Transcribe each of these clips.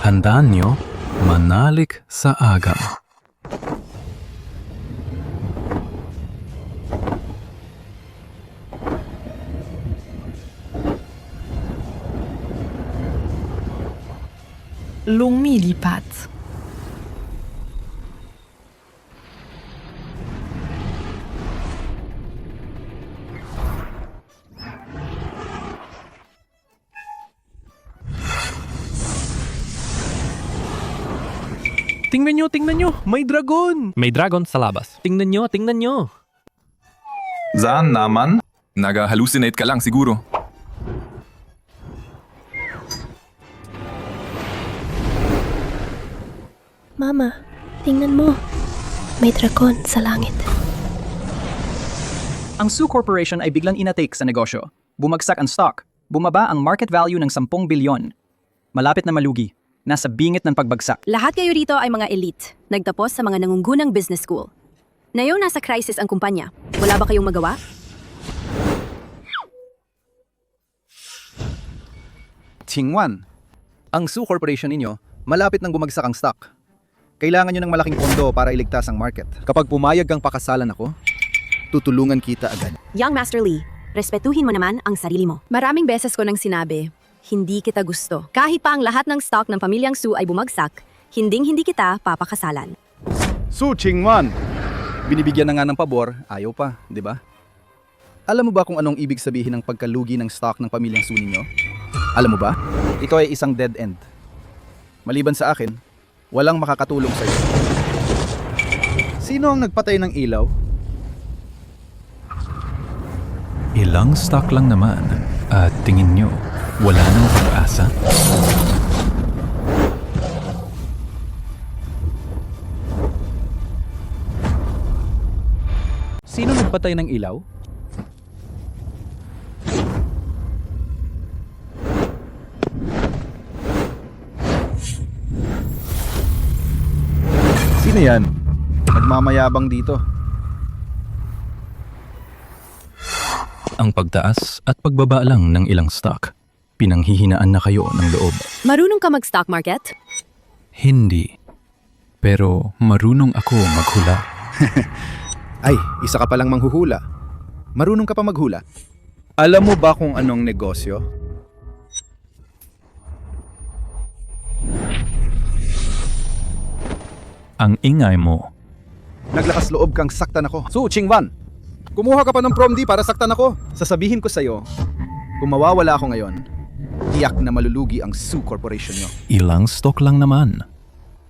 Handaan nyo, manalik sa agam. Lumilipat. Tingnan nyo, may dragon! May dragon sa labas. Tingnan nyo. Saan naman? Naga-hallucinate ka lang siguro. Mama, tingnan mo. May dragon sa langit. Ang Sue Corporation ay biglang inatake sa negosyo. Bumagsak ang stock. Bumaba ang market value ng 10 bilyon. Malapit na malugi. Nasa bingit ng pagbagsak. Lahat kayo rito ay mga elite, nagtapos sa mga nangunggunang business school. Ngayon nasa crisis ang kumpanya. Wala ba kayong magawa? Chingwan, ang Sue Corporation ninyo, malapit nang bumagsak ang stock. Kailangan nyo ng malaking pondo para iligtas ang market. Kapag pumayag kang pakasalan ako, tutulungan kita agad. Young Master Lee, respetuhin mo naman ang sarili mo. Maraming beses ko nang sinabi, hindi kita gusto. Kahit pa ang lahat ng stock ng pamilyang Su ay bumagsak, hindi kita papakasalan. Su Chingwan! Binibigyan na nga ng pabor, ayaw pa, di ba? Alam mo ba kung anong ibig sabihin ng pagkalugi ng stock ng pamilyang Su ninyo? Alam mo ba? Ito ay isang dead end. Maliban sa akin, walang makakatulong sa iyo. Sino ang nagpatay ng ilaw? Ilang stock lang naman at tingin nyo, wala nang pag-asa? Sino nagpatay ng ilaw? Sino yan? Nagmamayabang dito. Ang pagtaas at pagbaba lang ng ilang stock, pinanghihinaan na kayo ng loob. Marunong ka mag-stock market? Hindi. Pero marunong ako maghula. Ay, isa ka palang manghuhula. Marunong ka pa maghula. Alam mo ba kung anong negosyo? Ang ingay mo. Naglakas loob kang saktan ako. Su Chingwan! Kumuha ka pa ng prom D para saktan ako. Sasabihin ko sa'yo, kung mawawala ako ngayon, tiyak na malulugi ang Sue Corporation nyo. Ilang stock lang naman.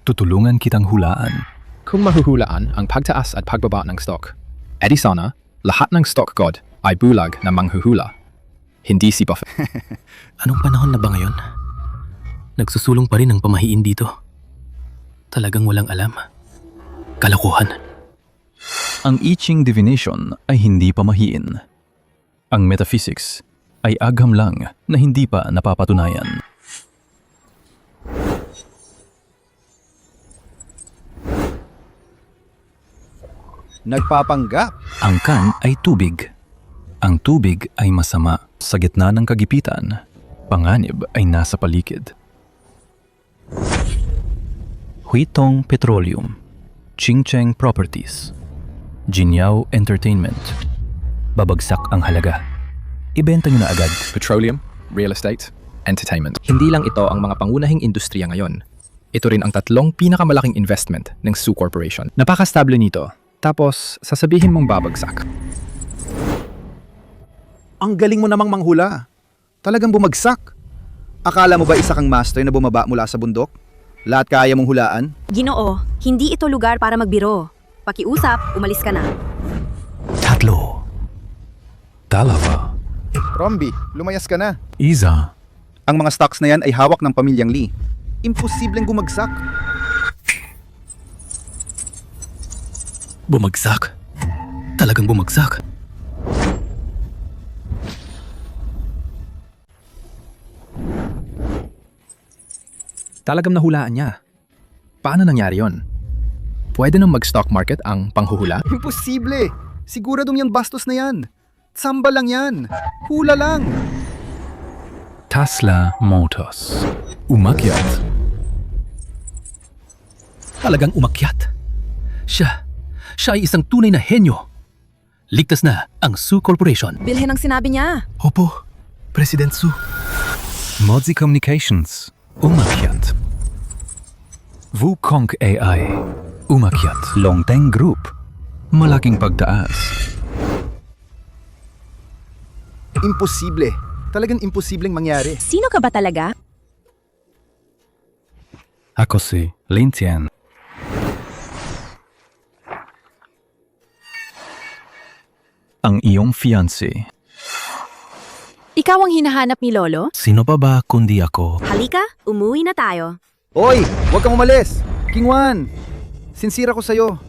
Tutulungan kitang hulaan. Kung mahuhulaan ang pagtaas at pagbaba ng stock, edi sana, lahat ng stock god ay bulag na manghuhula. Hindi si Buffett. Anong panahon na ba ngayon? Nagsusulong pa rin ang pamahiin dito. Talagang walang alam. Kalokohan. Ang I Ching divination ay hindi pamahiin. Ang metaphysics ay agham lang na hindi pa napapatunayan. Nagpapanggap. Ang kan ay tubig. Ang tubig ay masama. Sa gitna ng kagipitan, panganib ay nasa paligid. Huitong Petroleum, Chingcheng Properties, Jinyao Entertainment. Babagsak ang halaga. Ibenta nyo na agad. Petroleum, real estate, entertainment. Hindi lang ito ang mga pangunahing industriya ngayon. Ito rin ang tatlong pinakamalaking investment ng Sue Corporation. Napakastable nito, tapos sasabihin mong babagsak. Ang galing mo namang manghula. Talagang bumagsak. Akala mo ba isa kang master na bumaba mula sa bundok? Lahat kaya mong hulaan? Ginoo, hindi ito lugar para magbiro. Pakiusap, umalis ka na. Tatlo. Dalawa. Rombi, lumayas ka na. Isa. Ang mga stocks na yan ay hawak ng pamilyang Lee. Imposibleng bumagsak. Bumagsak. Talagang bumagsak. Talagang nahulaan niya. Paano nangyari yon? Pwede nang mag-stock market ang panghuhula? Imposible! Siguradong yan bastos na yan. Tsamba lang yan. Hula lang. Tesla Motors. Umakyat. Talagang umakyat. Siya ay isang tunay na henyo. Ligtas na ang Su Corporation. Bilhin ang sinabi niya. Opo, President Su. Mozi Communications, umakyat. Wukong AI, umakyat. Longteng Group, malaking pagtaas. Imposible. Talagang imposibleng mangyari. Sino ka ba talaga? Ako si Lin Tian. Ang iyong fiancé. Ikaw ang hinahanap ni Lolo? Sino pa ba kundi ako? Halika, umuwi na tayo. Oy! Huwag kang umalis! King Juan! Sinsira ko sa'yo.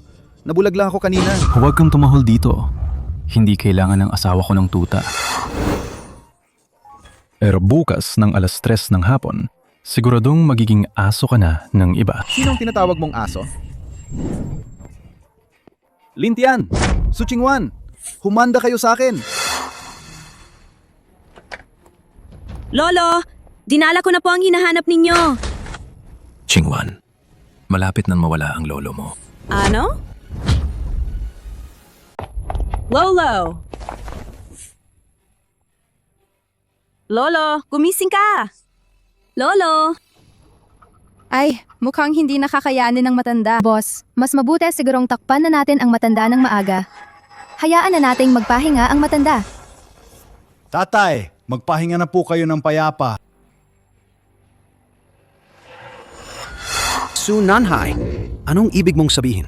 Nabulag lang ako kanina. Huwag kang tumahol dito. Hindi kailangan ng asawa ko ng tuta. Pero bukas ng 3:00 ng hapon, siguradong magiging aso ka na ng iba. Sinong tinatawag mong aso? Lintian! Su Qingwan! Humanda kayo sa akin! Lolo, dinala ko na po ang hinahanap ninyo. Qingwan, malapit nang mawala ang lolo mo. Ano? Lolo! Lolo, gumising ka! Lolo! Ay, mukhang hindi nakakayanin ng matanda. Boss, mas mabuti sigurong takpan na natin ang matanda ng maaga. Hayaan na nating magpahinga ang matanda. Tatay, magpahinga na po kayo ng payapa. Su Nanhai, anong ibig mong sabihin?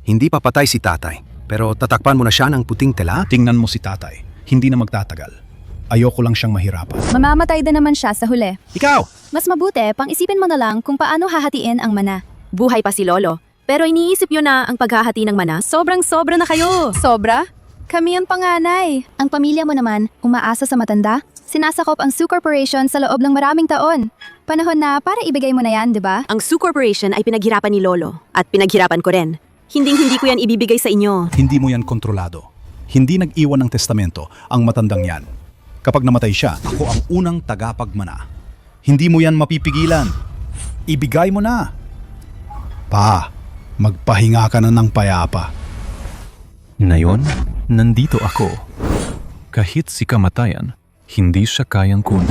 Hindi pa patay si tatay, pero tatakpan mo na siya ng puting tela? Tingnan mo si tatay, hindi na magtatagal. Ayoko lang siyang mahirapan. Mamamatay din naman siya sa huli. Ikaw! Mas mabuti, pang-isipin mo na lang kung paano hahatiin ang mana. Buhay pa si Lolo, pero iniisip yun na ang paghahati ng mana, sobrang-sobra na kayo. Sobra? Kami ang panganay. Ang pamilya mo naman, umaasa sa matanda? Sinasakop ang Su Corporation sa loob ng maraming taon. Panahon na para ibigay mo na yan, di ba? Ang Su Corporation ay pinaghirapan ni Lolo at pinaghirapan ko rin. Hinding-hindi ko yan ibibigay sa inyo. Hindi mo yan kontrolado. Hindi nag-iwan ng testamento ang matandang yan. Kapag namatay siya, ako ang unang tagapagmana. Hindi mo yan mapipigilan. Ibigay mo na. Pa, magpahinga ka na ng payapa. Ngayon, nandito ako. Kahit si kamatayan, hindi siya kayang kunan.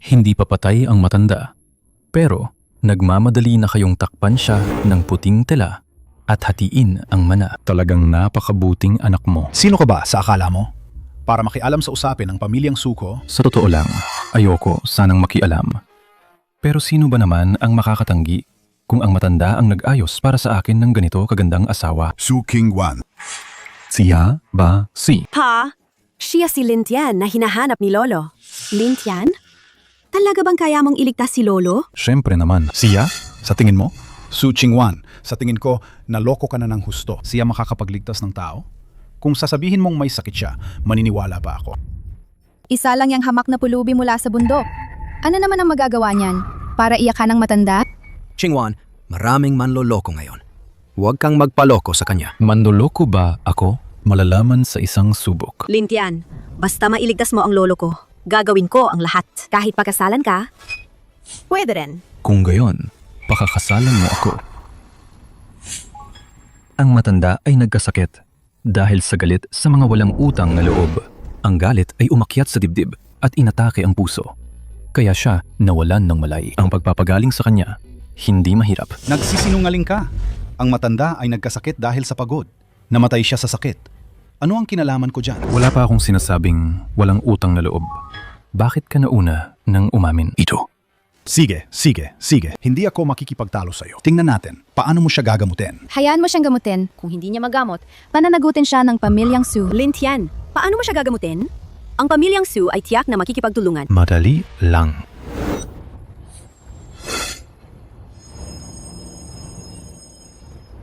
Hindi pa patay ang matanda, pero nagmamadali na kayong takpan siya ng puting tela at hatiin ang mana. Talagang napakabuting anak mo. Sino ka ba sa akala mo? Para makialam sa usapin ng pamilyang Suko, Sa totoo lang, ayoko sanang makialam. Pero sino ba naman ang makakatanggi kung ang matanda ang nag-ayos para sa akin ng ganito kagandang asawa? Su Qingwan. Siya ba si? Pa, siya si Lintian na hinahanap ni Lolo. Lintian? Talaga bang kaya mong iligtas si Lolo? Siyempre naman. Siya? Sa tingin mo? Su Qingwan, sa tingin ko, naloko ka na ng husto. Siya makakapagligtas ng tao? Kung sasabihin mong may sakit siya, maniniwala ba ako? Isa lang yung hamak na pulubi mula sa bundok. Ano naman ang magagawa niyan? Para iyakan ng matanda? Qingwan, maraming manloloko ngayon. Huwag kang magpaloko sa kanya. Manloloko ba ako? Malalaman sa isang subok. Lintian, basta mailigtas mo ang lolo ko, gagawin ko ang lahat. Kahit pagkasalan ka, pwede rin. Kung gayon, pakakasalan mo ako. Ang matanda ay nagkasakit dahil sa galit sa mga walang utang na loob. Ang galit ay umakyat sa dibdib at inatake ang puso. Kaya siya nawalan ng malay. Ang pagpapagaling sa kanya, hindi mahirap. Nagsisinungaling ka. Ang matanda ay nagkasakit dahil sa pagod. Namatay siya sa sakit. Ano ang kinalaman ko dyan? Wala pa akong sinasabing walang utang na loob. Bakit ka nauna nang umamin ito? Sige. Hindi ako makikipagtalo sa'yo. Tingnan natin, paano mo siya gagamutin? Hayaan mo siyang gamutin. Kung hindi niya magamot, pananagutin siya ng pamilyang Su. Lintian, paano mo siya gagamutin? Ang pamilyang Su ay tiyak na makikipagtulungan. Madali lang.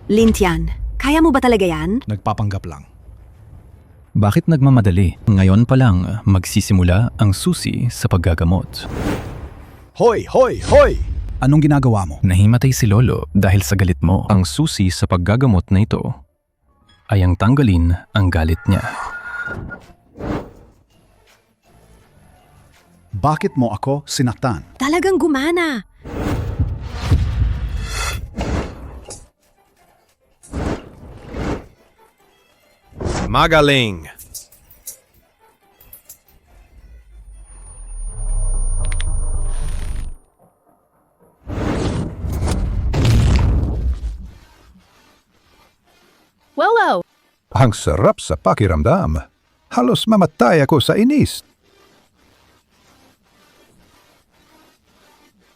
Lintian, kaya mo ba talaga yan? Nagpapanggap lang. Bakit nagmamadali? Ngayon pa lang magsisimula ang susi sa paggagamot. Hoy! Anong ginagawa mo? Nahimatay si Lolo dahil sa galit mo. Ang susi sa paggagamot na ito ay ang tanggalin ang galit niya. Bakit mo ako sinaktan? Talagang gumana. Magaling! Lolo! Ang sarap sa pakiramdam. Halos mamatay ako sa inis.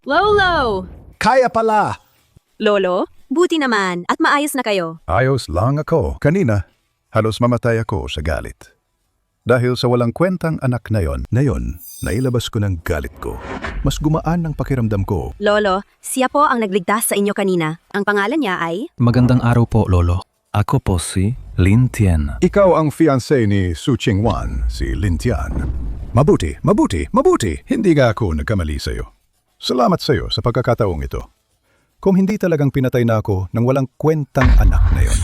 Lolo! Kaya pala! Lolo, buti naman at maayos na kayo. Ayos lang ako. Kanina, halos mamatay ako sa galit. Dahil sa walang kwentang anak na yon, nailabas ko ng galit ko. Mas gumaan ang pakiramdam ko. Lolo, siya po ang nagligtas sa inyo kanina. Ang pangalan niya ay... Magandang araw po, Lolo. Ako po si Lin Tian. Ikaw ang fiancé ni Su Qingwan, si Lin Tian. Mabuti. Hindi nga ako nagkamali sa'yo. Salamat sa'yo sa pagkakataong ito. Kung hindi talagang pinatay na ako ng walang kwentang anak na yon.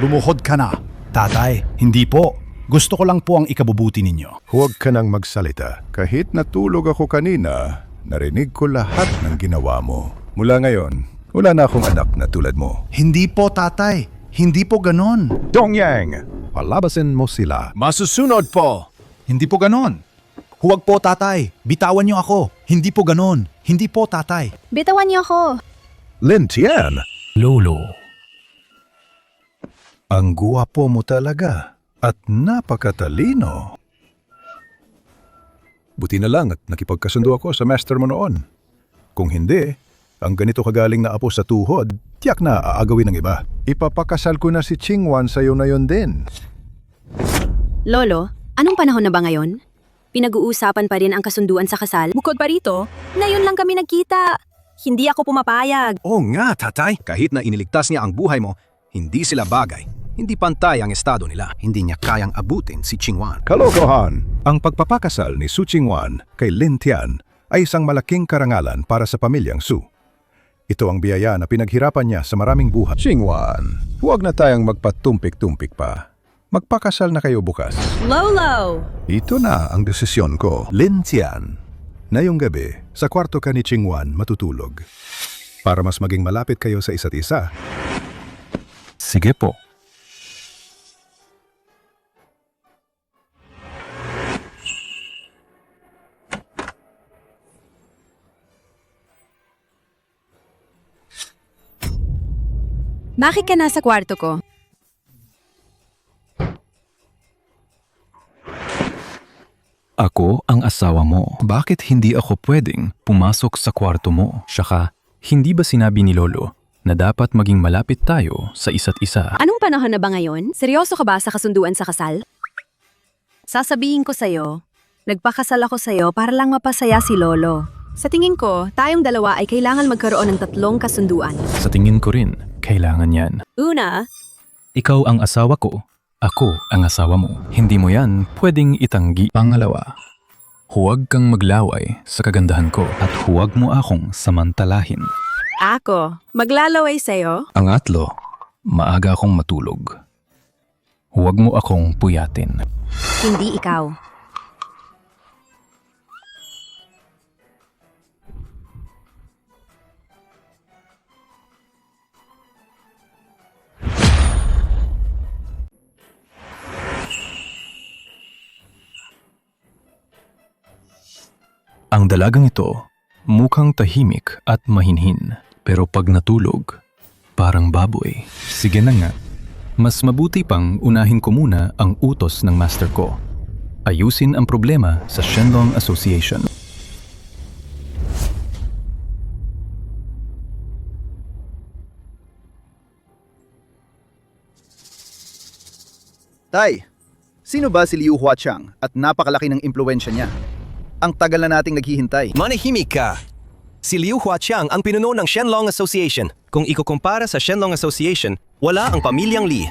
Lumuhod ka na. Tatay, hindi po. Gusto ko lang po ang ikabubuti ninyo. Huwag ka nang magsalita. Kahit natulog ako kanina, narinig ko lahat ng ginawa mo. Mula ngayon, wala na akong anak na tulad mo. Hindi po, tatay. Hindi po ganon. Dongyang, palabasin mo sila. Masusunod po! Hindi po ganon. Huwag po, tatay. Bitawan niyo ako. Hindi po ganon. Hindi po, tatay. Bitawan niyo ako. Lin Tian, Lolo. ang guwapo mo talaga at napakatalino. Buti na lang at nakipagkasundo ako sa master mo noon. Kung hindi, ang ganito kagaling na apo sa tuhod, tiyak na aagawin ng iba. Ipapakasal ko na si Qingwan sa'yo na yon din. Lolo, anong panahon na ba ngayon? Pinag-uusapan pa rin ang kasunduan sa kasal. Bukod pa rito, ngayon lang kami nagkita. Hindi ako pumapayag. Oo nga, tatay. Kahit na iniligtas niya ang buhay mo, hindi sila bagay. Hindi pantay ang estado nila. Hindi niya kayang abutin si Qingwan. Kalokohan! Ang pagpapakasal ni Su Qingwan kay Lin Tian ay isang malaking karangalan para sa pamilyang Su. Ito ang biyaya na pinaghirapan niya sa maraming buhay. Qingwan, huwag na tayong magpatumpik-tumpik pa. Magpakasal na kayo bukas. Lolo! Ito na ang desisyon ko. Lin Tian, ngayong gabi, sa kwarto ka ni Qingwan matutulog. Para mas maging malapit kayo sa isa't isa. Sige po. Bakit ka nasa kwarto ko? Ako ang asawa mo. Bakit hindi ako pwedeng pumasok sa kwarto mo? Saka, hindi ba sinabi ni Lolo na dapat maging malapit tayo sa isa't isa? Anong panahon na ba ngayon? Seryoso ka ba sa kasunduan sa kasal? Sasabihin ko sa'yo, nagpakasal ako sa'yo para lang mapasaya si Lolo. Sa tingin ko, tayong dalawa ay kailangan magkaroon ng 3 kasunduan. Sa tingin ko rin, kailangan yan. Una, Ikaw ang asawa ko. Ako ang asawa mo. Hindi mo yan pwedeng itanggi. Pangalawa, huwag kang maglaway sa kagandahan ko at huwag mo akong samantalahin. ako, maglalaway sa'yo. Ang atlo, maaga akong matulog. Huwag mo akong puyatin. Hindi ikaw. Ang dalagang ito, mukhang tahimik at mahinhin. Pero pag natulog, parang baboy. Sige na nga. Mas mabuti pang unahin ko muna ang utos ng master ko. Ayusin ang problema sa Shenlong Association. Tay, sino ba si Liu Huaqiang at napakalaki ng impluwensya niya? Ang tagal na nating naghihintay. Manahimik ka! Si Liu Huaqiang ang pinuno ng Shenlong Association. Kung ikukumpara sa Shenlong Association, wala ang pamilyang Li.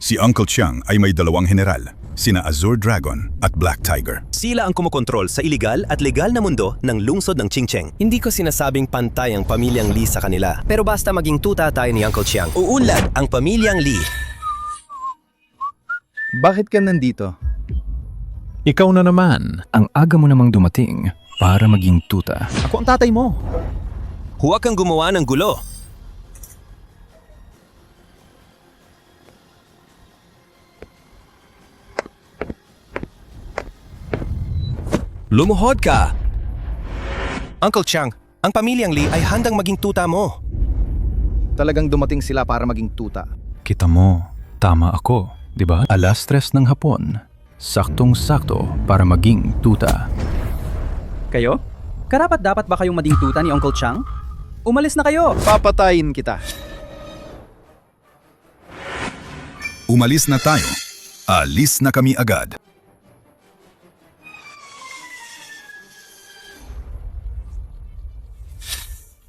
Si Uncle Chiang ay may 2 general, sina Azure Dragon at Black Tiger. Sila ang kumokontrol sa iligal at legal na mundo ng lungsod ng Qingcheng. Hindi ko sinasabing pantay ang pamilyang Li sa kanila. Pero basta maging tuta tayo ni Uncle Chiang, uunlad ang pamilyang Li. Bakit ka nandito? Ikaw na naman. Ang aga mo namang dumating para maging tuta. Ako ang tatay mo. Huwag kang gumawa ng gulo. Lumuhod ka! Uncle Chiang, ang pamilyang Lee ay handang maging tuta mo. Talagang dumating sila para maging tuta. Kita mo, tama ako, di ba? Alas 3 ng hapon. Saktong-sakto para maging tuta. Kayo? Karapat-dapat ba kayong maging tuta ni Uncle Chang? Umalis na kayo! Papatayin kita. Umalis na tayo. Alis na kami agad.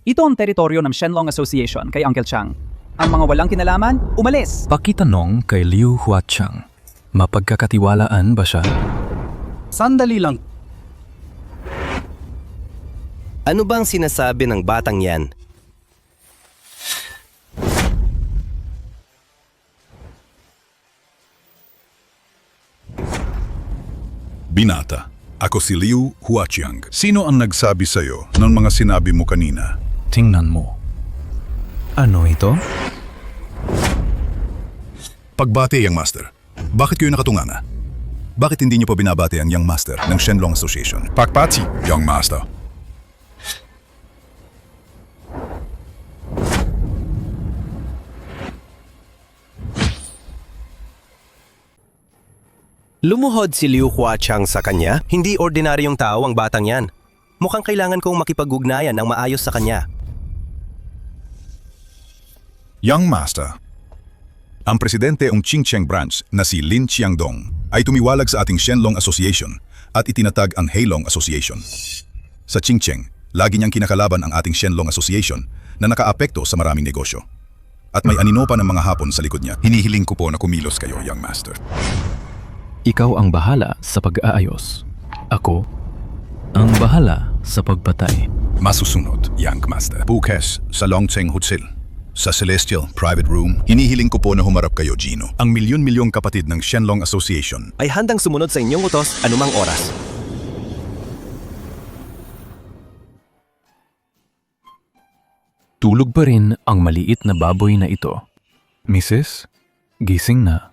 Ito ang teritoryo ng Shenlong Association kay Uncle Chang. Ang mga walang kinalaman, umalis! Pakitanong kay Liu Huachang. Mapagkakatiwalaan ba siya? Sandali lang. Ano bang sinasabi ng batang yan? Binata, ako si Liu Huaqiang. Sino ang nagsabi sa'yo ng mga sinabi mo kanina? Tingnan mo. Ano ito? Pagbati, Young Master. Bakit kayo nakatunganga? Bakit hindi niyo pa binabati ang Young Master ng Shenlong Association? Pakpati, Young Master. Lumuhod si Liu Huachang sa kanya? Hindi ordinaryong tao ang batang yan. Mukhang kailangan kong makipag-ugnayan ng maayos sa kanya. Young Master, ang presidente ng Qingcheng branch na si Lin Qiangdong ay tumiwalag sa ating Shenlong Association at itinatag ang Heilong Association. Sa Qingcheng, lagi niyang kinakalaban ang ating Shenlong Association na nakaapekto sa maraming negosyo. At may anino pa ng mga hapon sa likod niya. Hinihiling ko po na kumilos kayo, Young Master. Ikaw ang bahala sa pag-aayos. Ako ang bahala sa pagpatay. Masusunod, Young Master. Bukas sa Longcheng Hotel, sa Celestial Private Room, hinihiling ko po na humarap kayo, Gino. Ang milyon-milyong kapatid ng Shenlong Association Ay handang sumunod sa inyong utos anumang oras. Tulog pa rin ang maliit na baboy na ito. Mrs., gising na.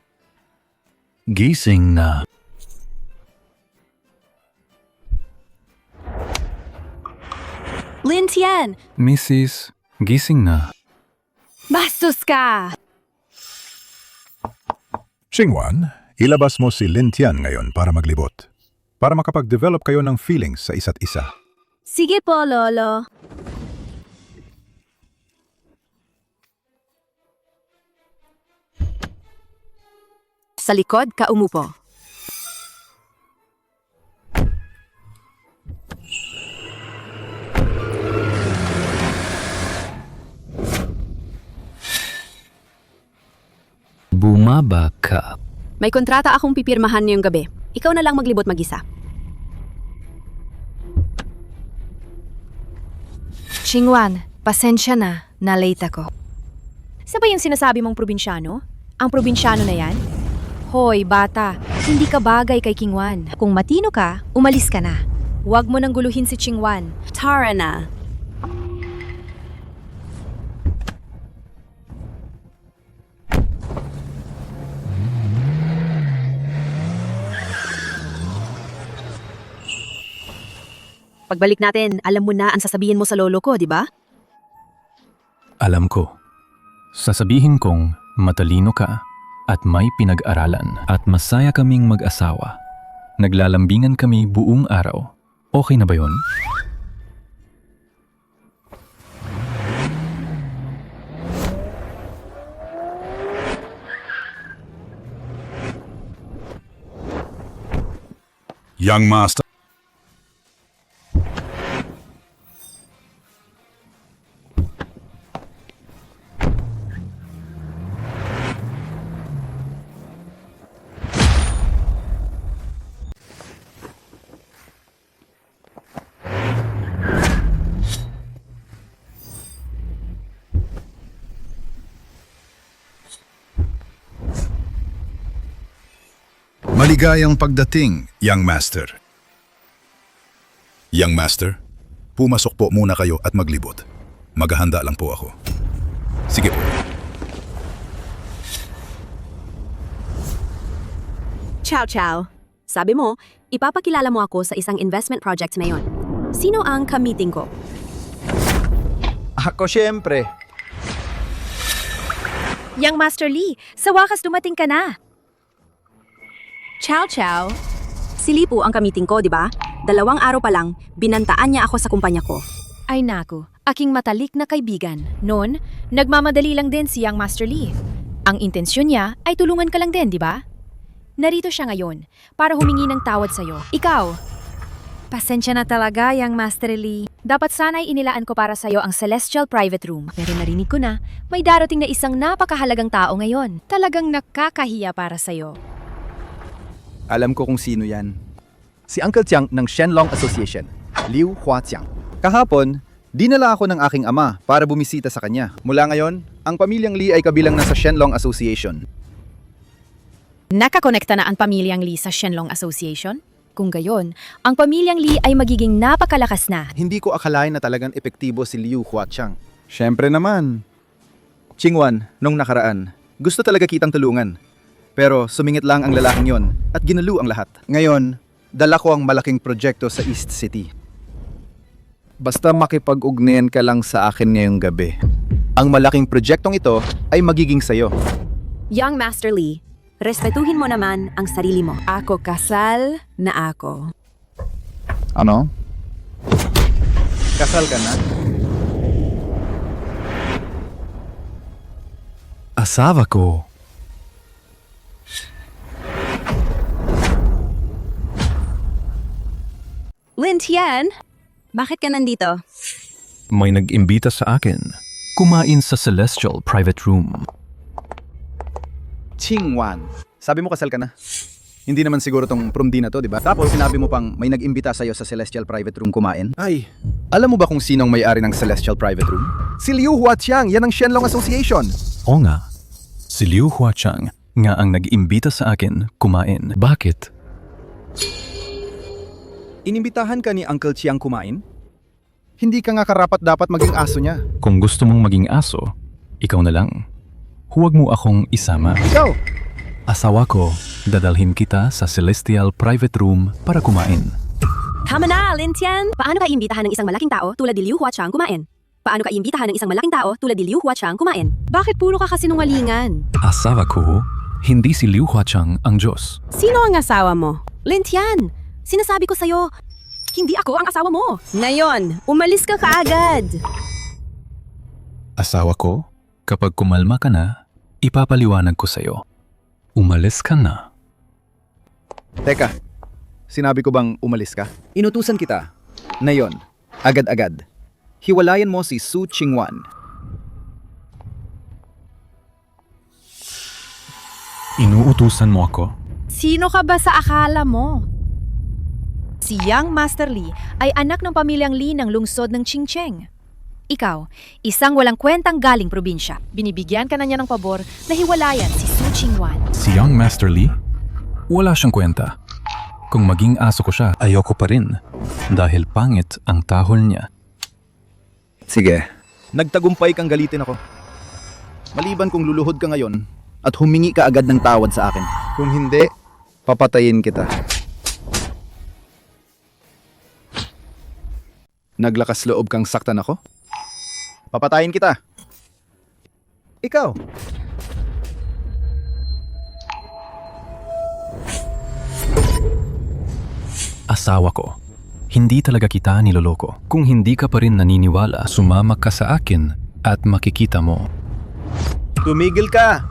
Gising na. Lin Tian! Mrs., gising na. Bastos ka! Xingwan, ilabas mo si Lin Tian ngayon para maglibot. Para makapag-develop kayo ng feelings sa isa't isa. Sige po, Lolo. Sa likod ka umupo. Bumaba ka. May kontrata akong pipirmahan ngayong gabi. Ikaw na lang maglibot mag-isa. Xingwan, pasensya na. Na-late ako. Sabay yung sinasabi mong probinsyano? Ang probinsyano na yan? Hoy, bata, hindi ka bagay kay Qingwan. Kung matino ka, umalis ka na. Huwag mo nang guluhin si Qingwan. Tara na. Pagbalik natin, alam mo na ang sasabihin mo sa lolo ko, di ba? Alam ko. Sasabihin kong matalino ka at may pinag-aralan at masaya kaming mag-asawa. Naglalambingan kami buong araw. Okay na ba yun? Young Master. Maligayang pagdating, Young Master. Young Master, pumasok po muna kayo at maglibot. Maghahanda lang po ako. Sige po. Ciao, ciao. Sabi mo, ipapakilala mo ako sa isang investment project ngayon. Sino ang ka-meeting ko? Ako syempre. Yang Master Lee, sa wakas dumating ka na. Ciao, ciao. Si Lipu ang ka-meeting ko, di ba? 2 araw pa lang, binantaan niya ako sa kumpanya ko. Ay naku, aking matalik na kaibigan. Noon, nagmamadali lang din si Yang Master Lee. Ang intensyon niya ay tulungan ka lang din, di ba? Narito siya ngayon para humingi ng tawad sa'yo. Ikaw, pasensya na talaga, Yang Master Lee. Dapat sana'y inilaan ko para sa'yo ang Celestial Private Room. Pero narinig ko na, may darating na isang napakahalagang tao ngayon. Talagang nakakahiya para sa'yo. Alam ko kung sino yan. Si Uncle Chiang ng Shenlong Association, Liu Huaqiang. Kahapon, dinala ako ng aking ama para bumisita sa kanya. Mula ngayon, ang pamilyang Li ay kabilang na sa Shenlong Association. Nakakonekta na ang pamilyang Lee sa Shenlong Association? Kung gayon, ang pamilyang Lee ay magiging napakalakas na. Hindi ko akalain na talagang epektibo si Liu Huaqiang. Siyempre naman. Qingwan, nung nakaraan, gusto talaga kitang tulungan. Pero sumingit lang ang lalaking yon at ginalo ang lahat. Ngayon, dala ko ang malaking proyekto sa East City. Basta makipag-ugnayan ka lang sa akin ngayong gabi. Ang malaking proyektong ito ay magiging sayo. Young Master Lee, respetuhin mo naman ang sarili mo. Ako kasal na ako. Ano? Kasal ka na? Asawa ko. Lin Tian, bakit ka nandito? May nag-imbita sa akin. Kumain sa Celestial Private Room. Qingwan, sabi mo kasal ka na? Hindi naman siguro tong prom din na to, di ba? Tapos sinabi mo pang may nag-imbita sa'yo sa Celestial Private Room kumain? Ay, alam mo ba kung sinong may-ari ng Celestial Private Room? Si Liu Huaqiang, yan ang Shenlong Association. O nga, si Liu Huaqiang nga ang nag-imbita sa akin kumain. Bakit? Inimbitahan ka ni Uncle Chiang kumain? Hindi ka nga karapat dapat maging aso niya. Kung gusto mong maging aso, ikaw na lang. Huwag mo akong isama. Ikaw! Asawa ko, dadalhin kita sa Celestial Private Room para kumain. Tama na, Lin Tian! Paano ka iimbitahan ng isang malaking tao tulad ni Liu Huaqiang kumain? Paano ka iimbitahan ng isang malaking tao tulad ni Liu Huaqiang kumain? Bakit puro ka kasinungalingan? Asawa ko, hindi si Liu Huaqiang ang Diyos. Sino ang asawa mo? Lin Tian! Sinasabi ko sa'yo, hindi ako ang asawa mo. Ngayon, umalis ka kaagad. Asawa ko, kapag kumalma ka na, ipapaliwanag ko sa'yo. Umalis ka na. Teka, sinabi ko bang umalis ka? Inutusan kita. Na yon, agad-agad. Hiwalayan mo si Su Qingwan. Inuutusan mo ako? Sino ka ba sa akala mo? Si Yang Master Lee ay anak ng pamilyang Lee ng lungsod ng Qingcheng. Ikaw, isang walang kwentang galing probinsya. Binibigyan ka na niya ng pabor na hiwalayan si Su Qingwan. Si Young Master Lee? Wala siyang kwenta. Kung maging aso ko siya, ayoko pa rin. Dahil pangit ang tahol niya. Sige, nagtagumpay kang galitin ako. Maliban kung luluhod ka ngayon at humingi ka agad ng tawad sa akin. Kung hindi, papatayin kita. Naglakas loob kang saktan ako? Papatayin kita. Ikaw. Asawa ko, hindi talaga kita niloloko. Kung hindi ka pa rin naniniwala, sumama ka sa akin at makikita mo. Tumigil ka!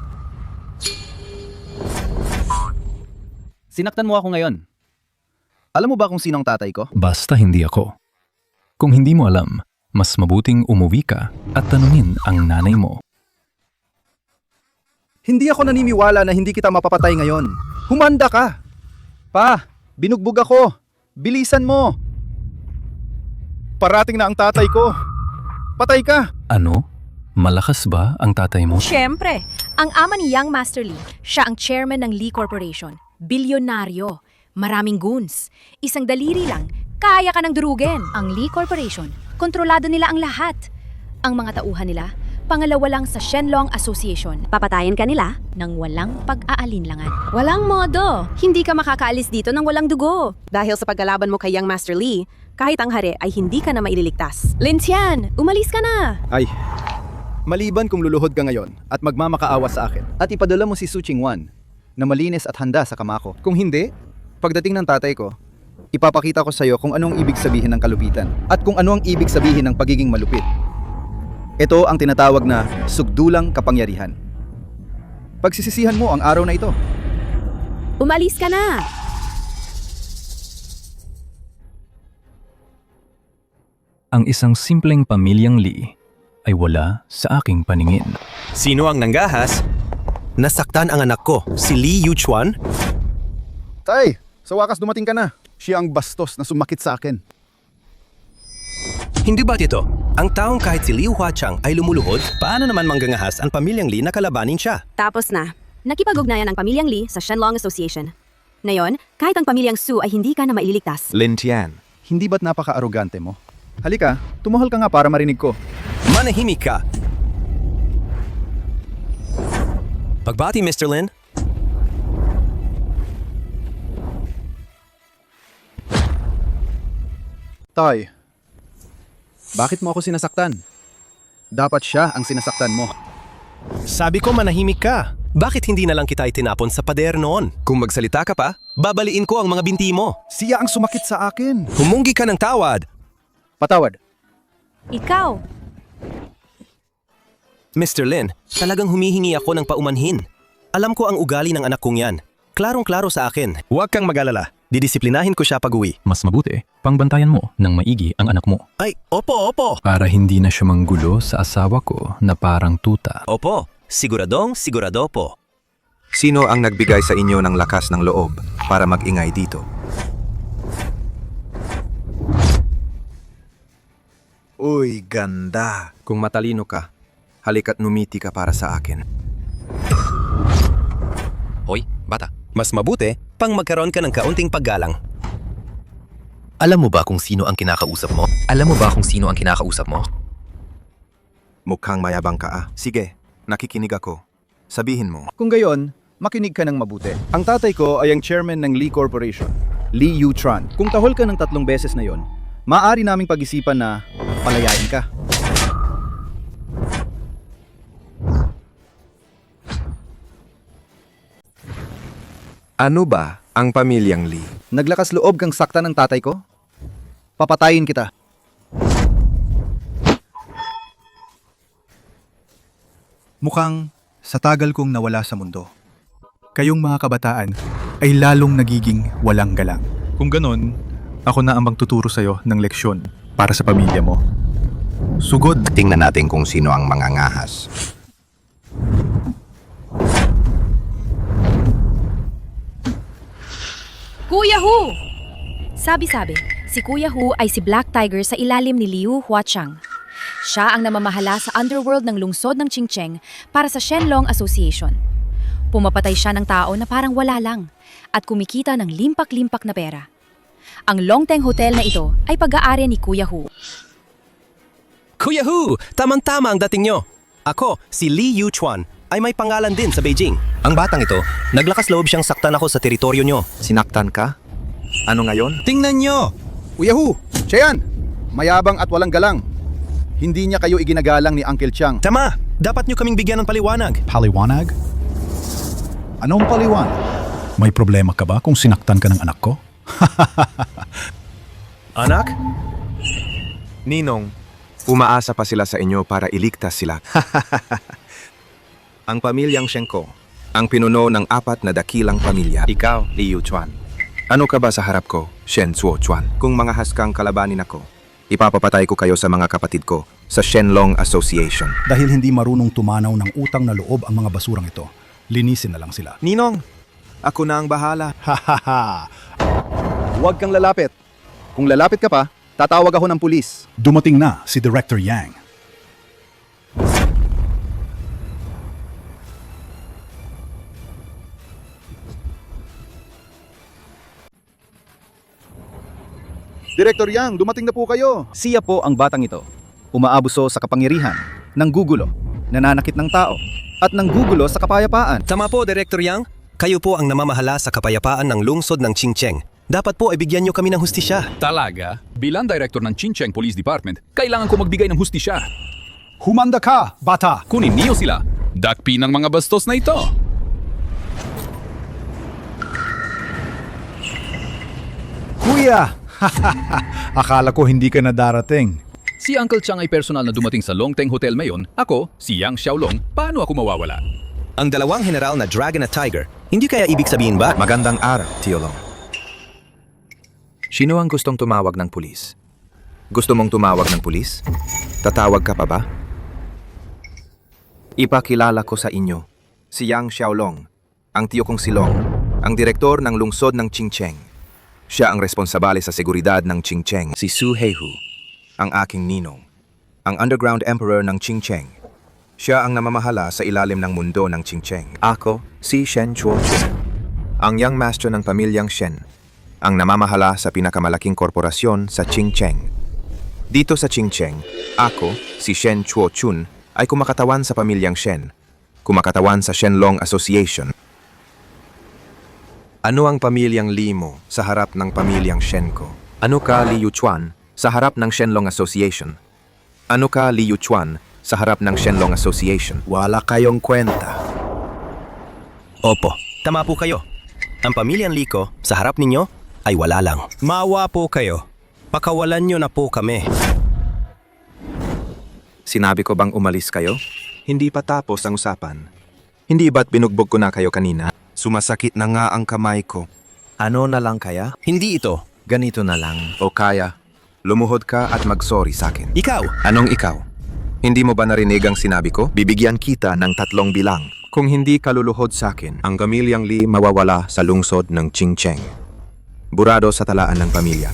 Sinaktan mo ako ngayon. Alam mo ba kung sinong tatay ko? Basta hindi ako. Kung hindi mo alam, mas mabuting umuwi ka at tanungin ang nanay mo. Hindi ako naniniwala na hindi kita mapapatay ngayon. Humanda ka! Pa, binugbog ako. Bilisan mo. Parating na ang tatay ko. Patay ka! Ano? Malakas ba ang tatay mo? Siyempre, ang ama ni Young Master Lee, siya ang chairman ng Lee Corporation. Bilyonaryo, maraming goons. Isang daliri lang, kaya ka ng durugin. Ang Lee Corporation, kontrolado nila ang lahat. Ang mga tauhan nila, Pangalawa lang sa Shenlong Association. Papatayin ka nila? Nang walang pag-aalinlangan. Walang modo. Hindi ka makakaalis dito nang walang dugo. Dahil sa pagkalaban mo kay Young Master Lee, kahit ang hari ay hindi ka na maililigtas. Lin Tian, umalis ka na! Ay, maliban kung luluhod ka ngayon at magmamakaawa sa akin at ipadala mo si Su Qingwan na malinis at handa sa kamako. Kung hindi, pagdating ng tatay ko, ipapakita ko sa iyo kung anong ibig sabihin ng kalupitan at kung ano ang ibig sabihin ng pagiging malupit. Ito ang tinatawag na sugdulang kapangyarihan. Pagsisisihan mo ang araw na ito. Umalis ka na! Ang isang simpleng pamilyang Lee ay wala sa aking paningin. Sino ang nanggahas? Nasaktan ang anak ko, si Lee Yuchuan? Tay, sa wakas dumating ka na. Siya ang bastos na sumakit sa akin. Hindi ba ito? Ang taong kahit si Liu Huachang ay lumuluhod, paano naman manggangahas ang pamilyang Lee na kalabanin siya? Tapos na. Nakipag-ugnayan ang pamilyang Lee sa Shenlong Association. Ngayon, kahit ang pamilyang Su ay hindi ka na maililigtas. Lin Tian, hindi ba't napaka-arogante mo? Halika, tumuhol ka nga para marinig ko. Manahimik ka! Pagbati, Mr. Lin. Tay, bakit mo ako sinasaktan? Dapat siya ang sinasaktan mo. Sabi ko manahimik ka. Bakit hindi na lang kita itinapon sa pader noon? Kung magsalita ka pa, babaliin ko ang mga binti mo. Siya ang sumakit sa akin. Humunggi ka ng tawad. Patawad. Ikaw, Mr. Lin, talagang humihingi ako ng paumanhin. Alam ko ang ugali ng anak kong yan. Klarong-klaro sa akin. Huwag kang mag-alala. Didisiplinahin ko siya pag-uwi. Mas mabuti, pangbantayan mo ng maigi ang anak mo. Ay, opo. Para hindi na siya manggulo sa asawa ko na parang tuta. Opo, siguro po. Sino ang nagbigay sa inyo ng lakas ng loob para mag-ingay dito? Uy, ganda. Kung matalino ka, halika't numiti ka para sa akin. Hoy, bata. Mas mabuti, pang magkaroon ka ng kaunting paggalang. Alam mo ba kung sino ang kinakausap mo? Mukhang mayabang ka ah. Sige, nakikinig ako. Sabihin mo. Kung gayon, makinig ka ng mabuti. Ang tatay ko ay ang chairman ng Lee Corporation, Lee Yutran. Kung tahol ka ng 3 beses na yon, maaari naming pag-isipan na palayain ka. Ano ba ang pamilyang Lee? Naglakas loob kang sakta ng tatay ko? Papatayin kita. Mukhang sa tagal kong nawala sa mundo, kayong mga kabataan ay lalong nagiging walang galang. Kung ganon, ako na ang magtuturo sa'yo ng leksyon para sa pamilya mo. Sugod. Tingnan natin kung sino ang mangangahas. Kuya Hu! Sabi-sabi, si Kuya Hu ay si Black Tiger sa ilalim ni Liu Huachang. Siya ang namamahala sa underworld ng lungsod ng Qingcheng para sa Shenlong Association. Pumapatay siya ng tao na parang wala lang at kumikita ng limpak-limpak na pera. Ang Longteng Hotel na ito ay pag-aari ni Kuya Hu. Kuya Hu, tamang-tama ang dating nyo. Ako, si Lee Yuchuan, ay may pangalan din sa Beijing. Ang batang ito, naglakas loob siyang saktan ako sa teritoryo nyo. Sinaktan ka? Ano ngayon? Tingnan nyo! Kuya Hu, siya yan! Mayabang at walang galang. Hindi niya kayo iginagalang ni Uncle Chiang. Tama! Dapat nyo kaming bigyan ng paliwanag. Paliwanag? Anong paliwanag? May problema ka ba kung sinaktan ka ng anak ko? Anak? Ninong, umaasa pa sila sa inyo para iligtas sila. Ang pamilyang Shenko, ang pinuno ng 4 na dakilang pamilya. Ikaw, Liu Chuan. Ano ka ba sa harap ko, Shen Zuo Chuan? Kung mangahas kang kalabanin ako, ipapapatay ko kayo sa mga kapatid ko sa Shenlong Association. Dahil hindi marunong tumanaw ng utang na loob ang mga basurang ito, linisin na lang sila. Ninong, ako na ang bahala. Hahaha! Huwag kang lalapit. Kung lalapit ka pa, tatawag ako ng pulis. Dumating na si Director Yang. Director Yang, dumating na po kayo. Siya po ang batang ito. Umaabuso sa kapangyarihan, nanggugulo, nananakit ng tao, at nanggugulo sa kapayapaan. Tama po, Director Yang. Kayo po ang namamahala sa kapayapaan ng lungsod ng Qingcheng. Dapat po ay bigyan niyo kami ng hustisya. Talaga? Bilang director ng Qingcheng Police Department, kailangan ko magbigay ng hustisya. Humanda ka, bata! Kunin niyo sila. Dakpi ng mga bastos na ito. Kuya! Akala ko hindi ka na darating. Si Uncle Chang ay personal na dumating sa Longteng Hotel ngayon. Ako, si Yang Xiaolong. Paano ako mawawala? Ang dalawang general na Dragon at Tiger, hindi kaya ibig sabihin ba? Magandang araw, Tio Long. Sino ang gustong tumawag ng pulis? Gusto mong tumawag ng pulis? Tatawag ka pa ba? Ipakilala ko sa inyo, si Yang Xiaolong, ang tiyo kong si Long, ang direktor ng lungsod ng Qingcheng. Siya ang responsabale sa seguridad ng Qingcheng. Si Su Heihu, ang aking ninong, ang underground emperor ng Qingcheng. Siya ang namamahala sa ilalim ng mundo ng Qingcheng. Ako, si Shen Chuochun, ang young master ng pamilyang Shen, ang namamahala sa pinakamalaking korporasyon sa Qingcheng. Dito sa Qingcheng, ako, si Shen Chuochun, ay kumakatawan sa pamilyang Shen, kumakatawan sa Shenlong Association. Ano ang pamilyang Li mo sa harap ng pamilyang Shen ko? Ano ka Li Yuchuan sa harap ng Shenlong Association? Ano ka Li Yuchuan sa harap ng Shenlong Association? Wala kayong kwenta. Opo, tama po kayo. Ang pamilyang Li ko sa harap ninyo ay wala lang. Maawa po kayo. Pakawalan nyo na po kami. Sinabi ko bang umalis kayo? Hindi pa tapos ang usapan. Hindi ba't binugbog ko na kayo kanina? Sumasakit na nga ang kamay ko. Ano na lang kaya? Hindi ito. Ganito na lang. O kaya, lumuhod ka at mag-sorry sa akin. Ikaw! Anong ikaw? Hindi mo ba narinig ang sinabi ko? Bibigyan kita ng 3 bilang. Kung hindi ka luluhod sa akin, ang pamilyang Li mawawala sa lungsod ng Qingcheng. Burado sa talaan ng pamilya.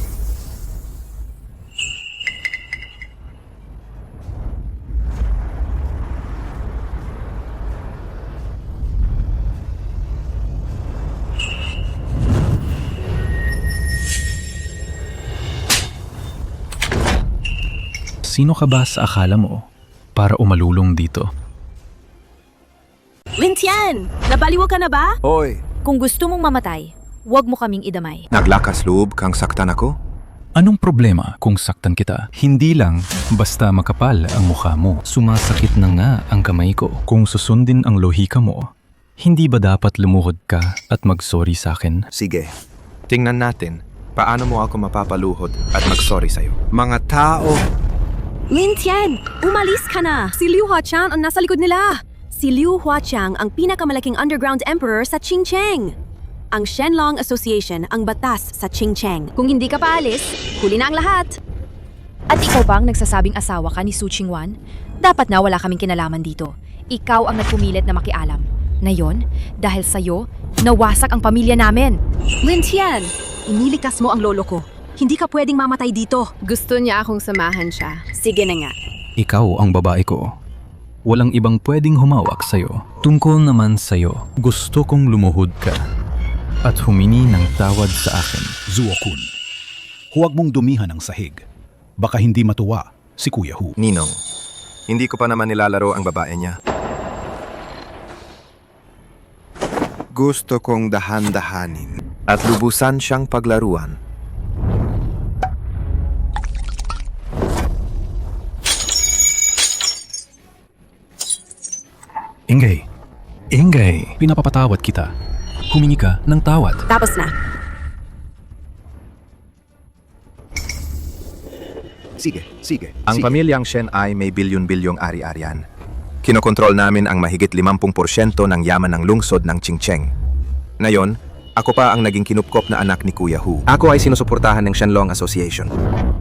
Sino ka ba sa akala mo para umalulong dito? Lintian! Nabaliw ka na ba? Hoy! Kung gusto mong mamatay, huwag mo kaming idamay. Naglakas loob kang saktan ako? Anong problema kung saktan kita? Hindi lang basta makapal ang mukha mo. Sumasakit na nga ang kamay ko. Kung susundin ang lohika mo, hindi ba dapat lumuhod ka at mag-sorry sa akin? Sige, tingnan natin paano mo ako mapapaluhod at mag-sorry sa'yo. Mga tao! Lintian! Umalis ka na! Si Liu Huaqiang ang nasa likod nila! Si Liu Huaqiang ang pinakamalaking underground emperor sa Qingcheng. Ang Shenlong Association ang batas sa Qingcheng. Kung hindi ka paalis, huli na ang lahat. At ikaw bang nagsasabing asawa ka ni Su Qingwan? Dapat na wala kaming kinalaman dito. Ikaw ang nagpumilit na makialam. Ngayon, dahil sa'yo, nawasak ang pamilya namin. Lintian! Iniligtas mo ang lolo ko. Hindi ka pwedeng mamatay dito. Gusto niya akong samahan siya. Sige na nga. Ikaw ang babae ko. Walang ibang pwedeng humawak sa'yo. Tungkol naman sa'yo, gusto kong lumuhod ka at humingi ng tawad sa akin. Zuokun, huwag mong dumihan ang sahig. Baka hindi matuwa si Kuya Hu. Ninong, hindi ko pa naman nilalaro ang babae niya. Gusto kong dahan-dahanin at lubusan siyang paglaruan. Ingay! Ingay! Pinapapatawad kita. Humingi ka ng tawad. Tapos na. Sige. Ang pamilyang Shen ay may bilyon-bilyong ari-arian. Kinokontrol namin ang mahigit 50% ng yaman ng lungsod ng Qingcheng. Ngayon, ako pa ang naging kinupkop na anak ni Kuya Hu. Ako ay sinusuportahan ng Shenlong Association.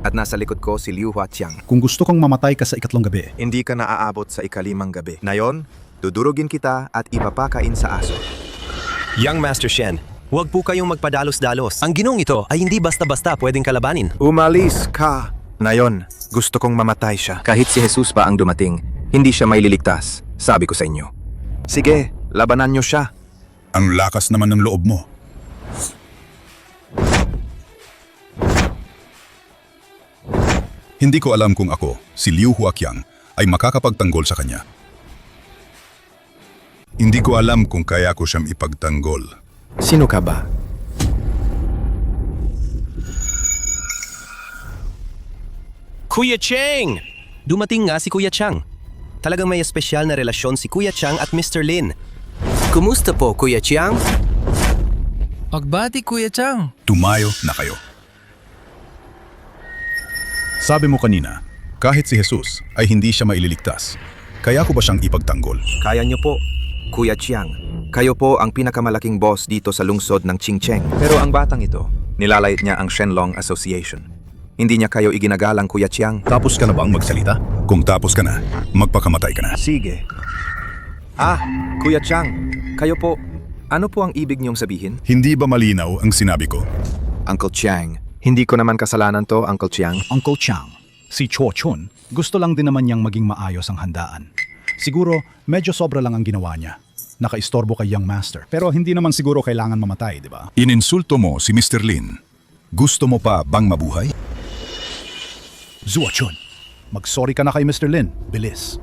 At nasa likod ko si Liu Huaqiang. Kung gusto kong mamatay ka sa 2 gabi, Hindi ka naaabot sa 5 gabi. Ngayon, dudurugin kita at ipapakain sa aso. Young Master Shen, huwag po kayong magpadalos-dalos. Ang ginong ito ay hindi basta-basta pwedeng kalabanin. Umalis ka! Ngayon, gusto kong mamatay siya. Kahit si Jesus pa ang dumating, hindi siya may liligtas, sabi ko sa inyo. Sige, labanan niyo siya. ang lakas naman ng loob mo. Hindi ko alam kung ako, si Liu Huaqiang, ay makakapagtanggol sa kanya. Hindi ko alam kung kaya ko siyang ipagtanggol. Sino ka ba? Kuya Cheng! Dumating nga si Kuya Chang. Talagang may espesyal na relasyon si Kuya Chang at Mr. Lin. Kumusta po, Kuya Chang? Pagbati, Kuya Chang. Tumayo na kayo. Sabi mo kanina, kahit si Jesus ay hindi siya maililigtas. Kaya ko ba siyang ipagtanggol? Kaya niyo po, Kuya Chiang. Kayo po ang pinakamalaking boss dito sa lungsod ng Qingcheng. Pero ang batang ito, nilalait niya ang Shenlong Association. Hindi niya kayo iginagalang, Kuya Chiang. Tapos ka na bang magsalita? Kung tapos ka na, magpakamatay ka na. Sige. Kuya Chiang, kayo po. Ano po ang ibig niyong sabihin? Hindi ba malinaw ang sinabi ko? Uncle Chiang, hindi ko naman kasalanan to, Uncle Chiang. Uncle Chang, si Cho Chun, gusto lang din naman niyang maging maayos ang handaan. Siguro, medyo sobra lang ang ginawa niya. Nakaistorbo kay Young Master. Pero hindi naman siguro kailangan mamatay, di ba? Ininsulto mo si Mr. Lin. Gusto mo pa bang mabuhay? Zuo Chun, mag-sorry ka na kay Mr. Lin. Bilis.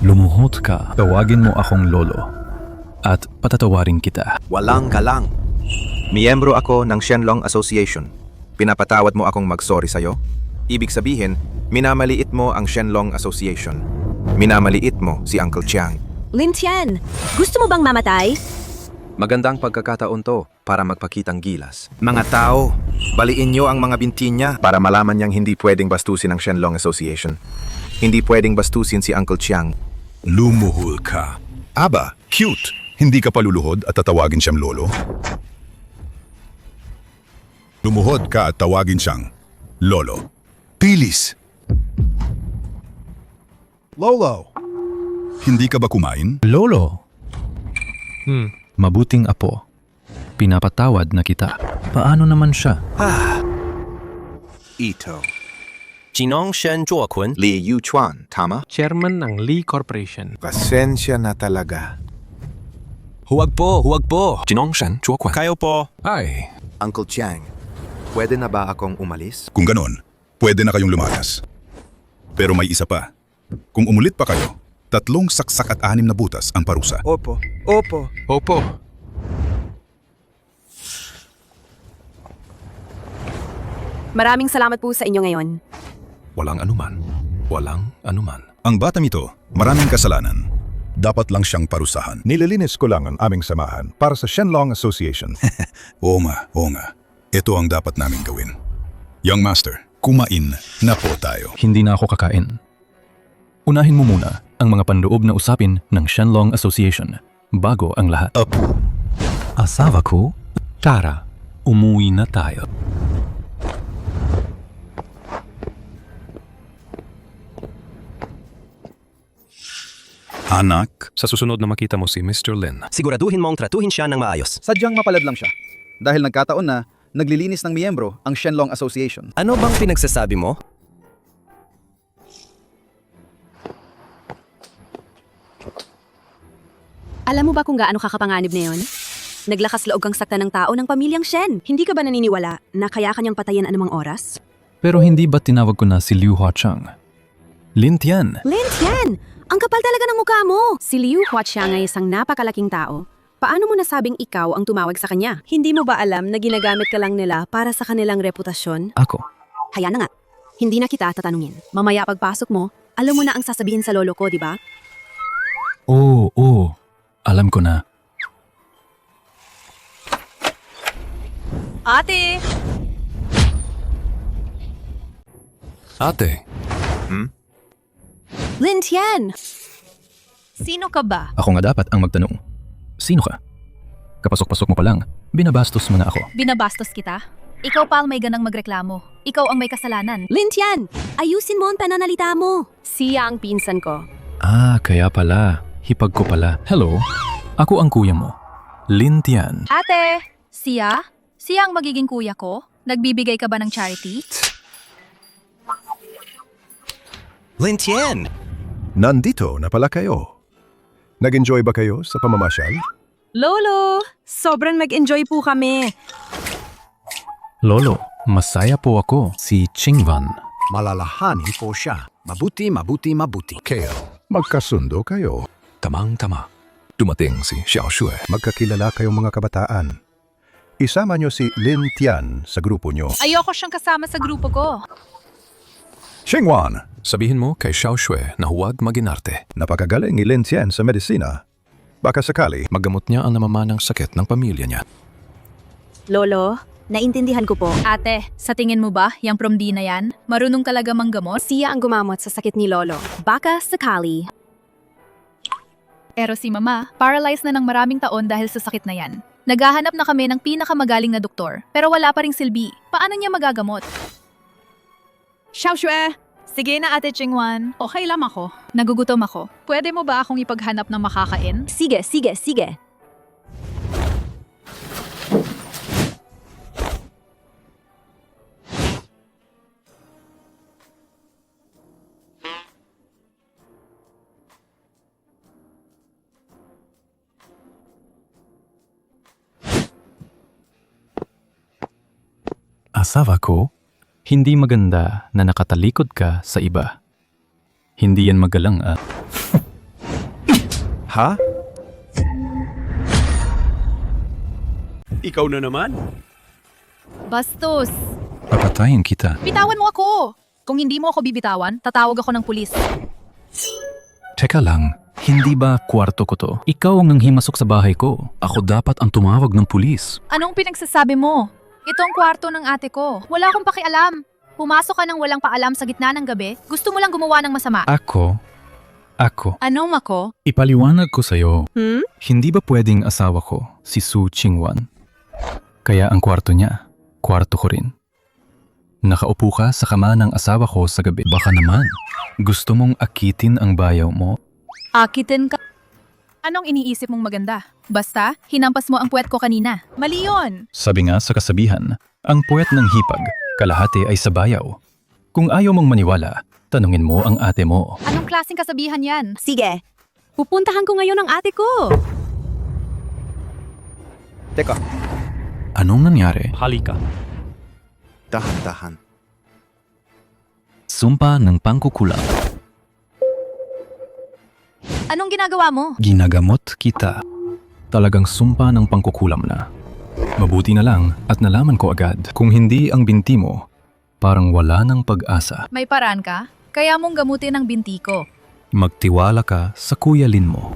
Lumuhod ka, tawagin mo akong lolo. At patatawarin kita. Walang galang. Miyembro ako ng Shenlong Association. Pinapatawad mo akong mag-sorry sa'yo? Ibig sabihin, minamaliit mo ang Shenlong Association. Minamaliit mo si Uncle Chiang. Lin Tian, gusto mo bang mamatay? Magandang pagkakataon to para magpakitang gilas. Mga tao, baliin nyo ang mga binti niya para malaman niyang hindi pwedeng bastusin ang Shenlong Association. Hindi pwedeng bastusin si Uncle Chiang. Lumuhol ka. Aba, cute. Hindi ka paluluhod at tatawagin siyang lolo? Lumuhod ka at tawagin siyang lolo. Pilis! Lolo! Hindi ka ba kumain? Lolo! Mabuting apo. Pinapatawad na kita. Paano naman siya? Ito. Jinong Shen Zhuokun. Li Yuchuan, tama? Chairman ng Lee Corporation. Pasensya na talaga. Huwag po, huwag po. Jinong Shen Zhuokwan. Kayo po. Ay, Uncle Chiang, pwede na ba akong umalis? Kung ganon, pwede na kayong lumakas. Pero may isa pa. Kung umulit pa kayo, 3 saksak at 6 na butas ang parusa. Opo. Opo. Maraming salamat po sa inyo ngayon. Walang anuman. Walang anuman. Ang batang ito, maraming kasalanan. Dapat lang siyang parusahan. Nililinis ko lang ang aming samahan para sa Shenlong Association. Oo nga. Ito ang dapat namin gawin. Young Master, kumain na po tayo. hindi na ako kakain. Unahin mo muna ang mga panloob na usapin ng Shenlong Association bago ang lahat. Apo. Asawa ko? Tara, umuwi na tayo. Anak, Sa susunod na makita mo si Mr. Lin, Siguraduhin mong tratuhin siya ng maayos. Sadyang mapalad lang siya. Dahil nagkataon na naglilinis ng miyembro ang Shenlong Association. Ano bang pinagsasabi mo? Alam mo ba kung gaano kakapanganib na yon? Naglakas loob kang sakta ng tao ng pamilyang Shen. Hindi ka ba naniniwala na kaya kanyang patayin anumang oras? pero hindi ba tinawag ko na si Liu Huachang? Lin Tian, Lin Tian! Ang kapal talaga ng mukha mo! Si Liu Huaxiang ay isang napakalaking tao. Paano mo nasabing ikaw ang tumawag sa kanya? Hindi mo ba alam na ginagamit ka lang nila para sa kanilang reputasyon? ako. Hayaan na nga. Hindi na kita tatanungin. Mamaya pagpasok mo, alam mo na ang sasabihin sa lolo ko, di ba? Oo. Alam ko na. Ate! Ate, Lin Tian! Sino ka ba? ako nga dapat ang magtanong. Sino ka? Kapasok-pasok mo pa lang, binabastos mo na ako. Binabastos kita? Ikaw pa ang may ganang magreklamo. Ikaw ang may kasalanan. Lin Tian! Ayusin mo ang pananalita mo! Siya ang pinsan ko. Kaya pala. Hipag ko pala. Hello, ako ang kuya mo. Lin Tian. Ate! Siya? Siya ang magiging kuya ko? Nagbibigay ka ba ng charity? Lin Tian! Nandito na pala kayo. Nag-enjoy ba kayo sa pamamasyal? Lolo! Sobrang mag-enjoy po kami. Lolo, masaya po ako. Si Qingvan. Malalahanin ko siya. Mabuti. Kale, magkasundo kayo. Tamang-tama. Dumating si Xiao Shui. Magkakilala kayong mga kabataan. Isama nyo si Lin Tian sa grupo nyo. Ayoko siyang kasama sa grupo ko. Xingwan! Sabihin mo kay Xiao Shui na huwag maginarte. Napakagaling ni Lin Tian sa medisina. Baka sakali, Maggamot niya ang namamanang sakit ng pamilya niya. Lolo, naintindihan ko po. Ate, sa tingin mo ba, yung from D na yan, marunong talaga manggamot? Siya ang gumamot sa sakit ni Lolo. Baka sakali. Pero si Mama, paralyzed na ng maraming taon dahil sa sakit na yan. Naghahanap na kami ng pinakamagaling na doktor, pero wala pa ring silbi. Paano niya magagamot? Xiao Shui! Sige na Ate Chingwan. Okay lang ako. Nagugutom ako. Pwede mo ba akong ipaghanap ng makakain? Sige, sige, sige. Asawa ko, hindi maganda na nakatalikod ka sa iba. Hindi yan magalang ah. ha? Ikaw na naman? Bastos! Papatayin kita. Bitawan mo ako! Kung hindi mo ako bibitawan, tatawag ako ng pulis. Teka lang, hindi ba kwarto ko to? Ikaw ang nanghimasok sa bahay ko. Ako dapat ang tumawag ng pulis. Anong pinagsasabi mo? Ito ang kwarto ng ate ko. Wala akong pakialam. Pumasok ka ng walang paalam sa gitna ng gabi. Gusto mo lang gumawa ng masama. Ako? Anong ako? Ipaliwanag ko sa'yo. Hmm? Hindi ba pwedeng asawa ko, si Su Chingwan? Kaya ang kwarto niya, kwarto ko rin. Nakaupo ka sa kama ng asawa ko sa gabi. Baka naman, gusto mong akitin ang bayaw mo? Akitin ka. Anong iniisip mong maganda? Basta, hinampas mo ang puwet ko kanina. Mali yun! Sabi nga sa kasabihan, ang puwet ng hipag, kalahati ay sa bayaw. Kung ayaw mong maniwala, tanungin mo ang ate mo. Anong klaseng kasabihan yan? Sige. Pupuntahan ko ngayon ang ate ko. Teka, Anong nangyari? Halika. dahan-dahan. Sumpa ng pangkukulam. Anong ginagawa mo? Ginagamot kita. Talagang sumpa ng pangkukulam na. Mabuti na lang at nalaman ko agad. Kung hindi ang binti mo, parang wala ng pag-asa. May paraan ka? Kaya mong gamutin ang binti ko. Magtiwala ka sa Kuya Lin mo.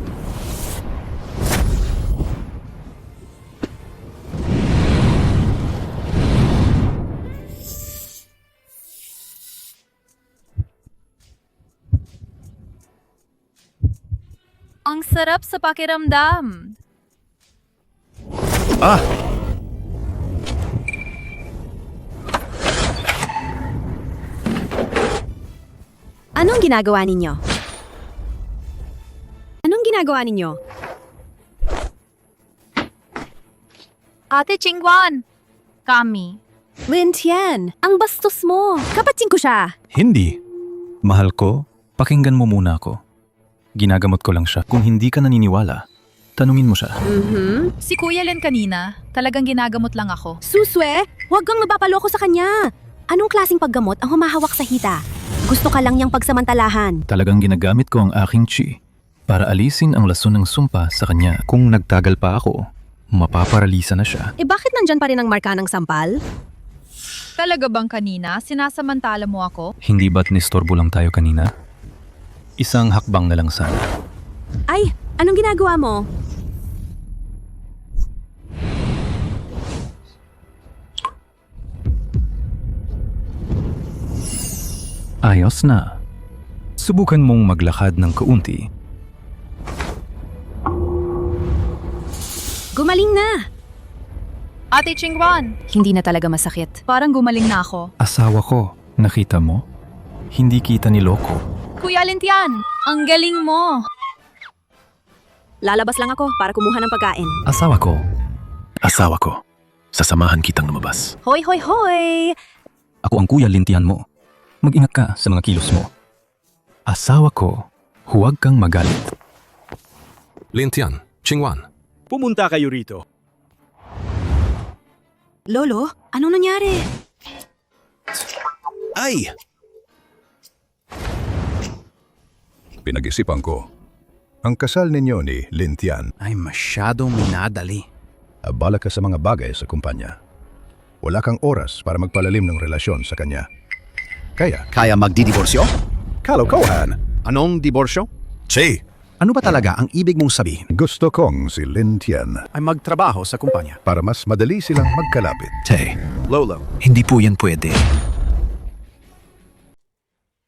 Ang sarap sa pakiramdam. Ah! Anong ginagawa ninyo? Anong ginagawa ninyo? Ate Chingwan! Kami. Lin Tian, ang bastos mo. Kapatsin ko siya. Hindi. Mahal ko, pakinggan mo muna ako. Ginagamot ko lang siya. Kung hindi ka naniniwala, tanungin mo siya. Si Kuya Len kanina, talagang ginagamot lang ako. Suswe, huwag kang mapapaloko sa kanya. Anong klaseng paggamot ang humahawak sa hita? Gusto ka lang niyang pagsamantalahan. Talagang ginagamit ko ang aking chi para alisin ang lason ng sumpa sa kanya. Kung nagtagal pa ako, mapaparalisa na siya. Bakit nandyan pa rin ang marka ng sampal? Talaga bang kanina, sinasamantala mo ako? Hindi ba't nistorbo lang tayo kanina? Isang hakbang na lang sana. Ay, anong ginagawa mo? Ayos na. Subukan mong maglakad ng kaunti. Gumaling na. Ate Chingwan! Hindi na talaga masakit. Parang gumaling na ako. Asawa ko, nakita mo? Hindi kita niloko. Kuya Lintian, ang galing mo! Lalabas lang ako para kumuha ng pagkain. Asawa ko. Asawa ko. Sasamahan kitang lumabas. Hoy, hoy, hoy! Ako ang Kuya Lintian mo. Mag-ingat ka sa mga kilos mo. Asawa ko, huwag kang magalit. Lintian, Chingwan. Pumunta kayo rito. Lolo, anong nangyari? Ay! Pinag-isipan ko. Ang kasal ninyo ni Lintian Ay masyadong minadali. abala ka sa mga bagay sa kumpanya. Wala kang oras para magpalalim ng relasyon sa kanya. Kaya magdidiborsyo? kalokohan! Anong diborsyo? Si! Ano ba talaga ang ibig mong sabihin? Gusto kong si Lintian Ay magtrabaho sa kumpanya. para mas madali silang magkalapit. Lolo, Hindi po yan pwede.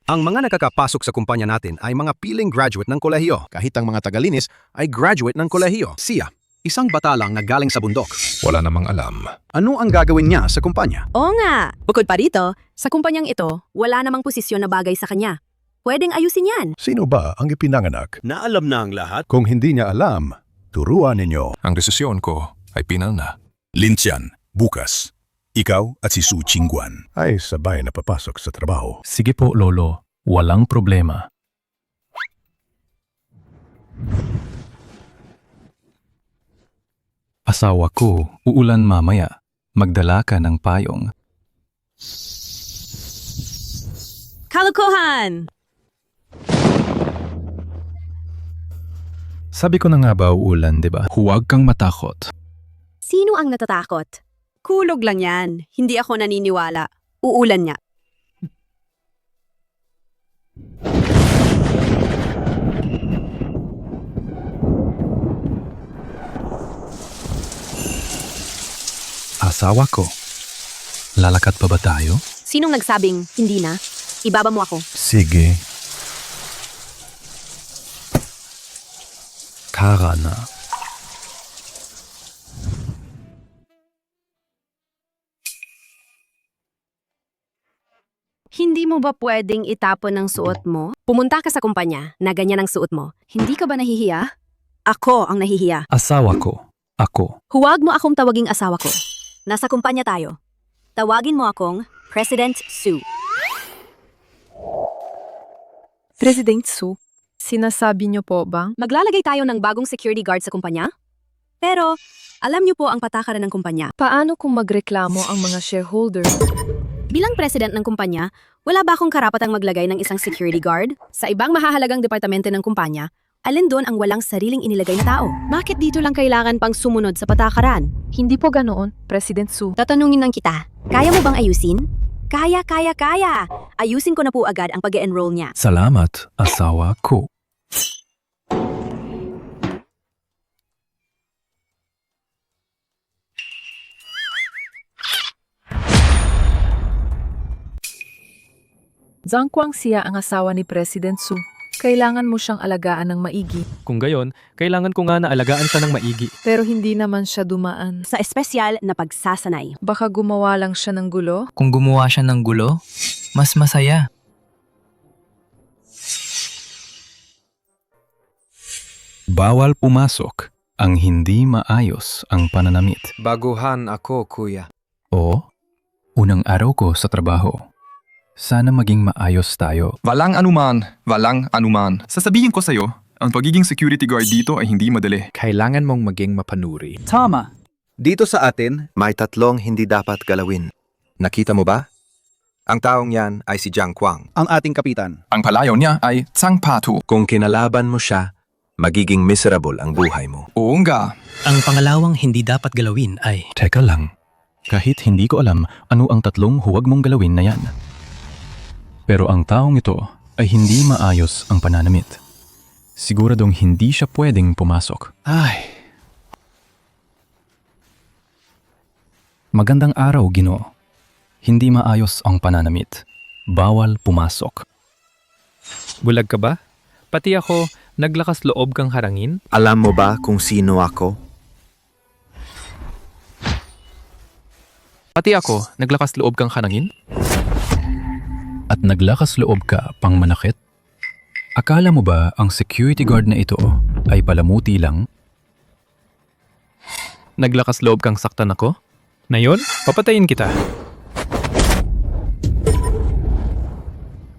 Ang mga nakakapasok sa kumpanya natin ay mga piling graduate ng kolehiyo. kahit ang mga tagalinis ay graduate ng kolehiyo. Siya, isang bata lang na galing sa bundok. Wala namang alam. Ano ang gagawin niya sa kumpanya? Oo nga. Bukod pa rito, sa kumpanyang ito, wala namang posisyon na bagay sa kanya. Pwedeng ayusin yan. Sino ba ang ipinanganak? Na alam na ang lahat. Kung hindi niya alam, turuan ninyo. Ang desisyon ko ay pinal na. Lintian, bukas. Ikaw at si Su Chingguan ay sabay na papasok sa trabaho. Sige po, Lolo. Walang problema. Asawa ko, uulan mamaya. Magdala ka ng payong. Kalokohan! Sabi ko na nga ba uulan, di ba? Huwag kang matakot. Sino ang natatakot? Kulog lang yan. Hindi ako naniniwala. Uulan niya. Asawa ko. Lalakad pa ba tayo? Sinong nagsabing hindi na? Ibaba mo ako. Sige. Kara na. Hindi mo ba pwedeng itapon ang suot mo? Pumunta ka sa kumpanya na ganyan ang suot mo. Hindi ka ba nahihiya? Ako ang nahihiya. Asawa ko. Ako. Huwag mo akong tawaging asawa ko. Nasa kumpanya tayo. Tawagin mo akong President Su. President Su, sinasabi niyo po bang? Maglalagay tayo ng bagong security guard sa kumpanya? Pero, alam niyo po ang patakaran ng kumpanya. Paano kung magreklamo ang mga shareholder? Bilang president ng kumpanya, wala ba akong karapatang maglagay ng isang security guard? Sa ibang mahahalagang departamento ng kumpanya, alin doon ang walang sariling inilagay na tao? Bakit dito lang kailangan pang sumunod sa patakaran? Hindi po ganoon, President Su. Tatanungin lang kita, kaya mo bang ayusin? Kaya! Ayusin ko na po agad ang pag-enroll niya. Salamat, asawa ko. Zhang Kuang siya ang asawa ni President Su. Kailangan mo siyang alagaan ng maigi. Kung gayon, kailangan ko nga na alagaan siya ng maigi. Pero hindi naman siya dumaan. Sa espesyal na pagsasanay. Baka gumawa lang siya ng gulo? Kung gumawa siya ng gulo, mas masaya. Bawal pumasok ang hindi maayos ang pananamit. Baguhan ako, kuya. O, unang araw ko sa trabaho. Sana maging maayos tayo. Walang anuman. Sasabihin ko sa'yo, ang pagiging security guard dito ay hindi madali. Kailangan mong maging mapanuri. Tama. Dito sa atin, may tatlong hindi dapat galawin. Nakita mo ba? Ang taong yan ay si Jiang Kuang. Ang ating kapitan. Ang palayaw niya ay Tsang Patu. Kung kinalaban mo siya, magiging miserable ang buhay mo. Oo nga. Ang pangalawang hindi dapat galawin ay... Teka lang. Kahit hindi ko alam ano ang tatlong huwag mong galawin na yan. Pero ang taong ito ay hindi maayos ang pananamit. Siguradong hindi siya pwedeng pumasok. Magandang araw, Ginoo. Hindi maayos ang pananamit. Bawal pumasok. Bulag ka ba? Pati ako, naglakas loob kang harangin? Alam mo ba kung sino ako? Pati ako, naglakas loob kang harangin? At naglakas loob ka pang manakit? Akala mo ba ang security guard na ito ay palamuti lang? Naglakas loob kang saktan ako? Ngayon, papatayin kita.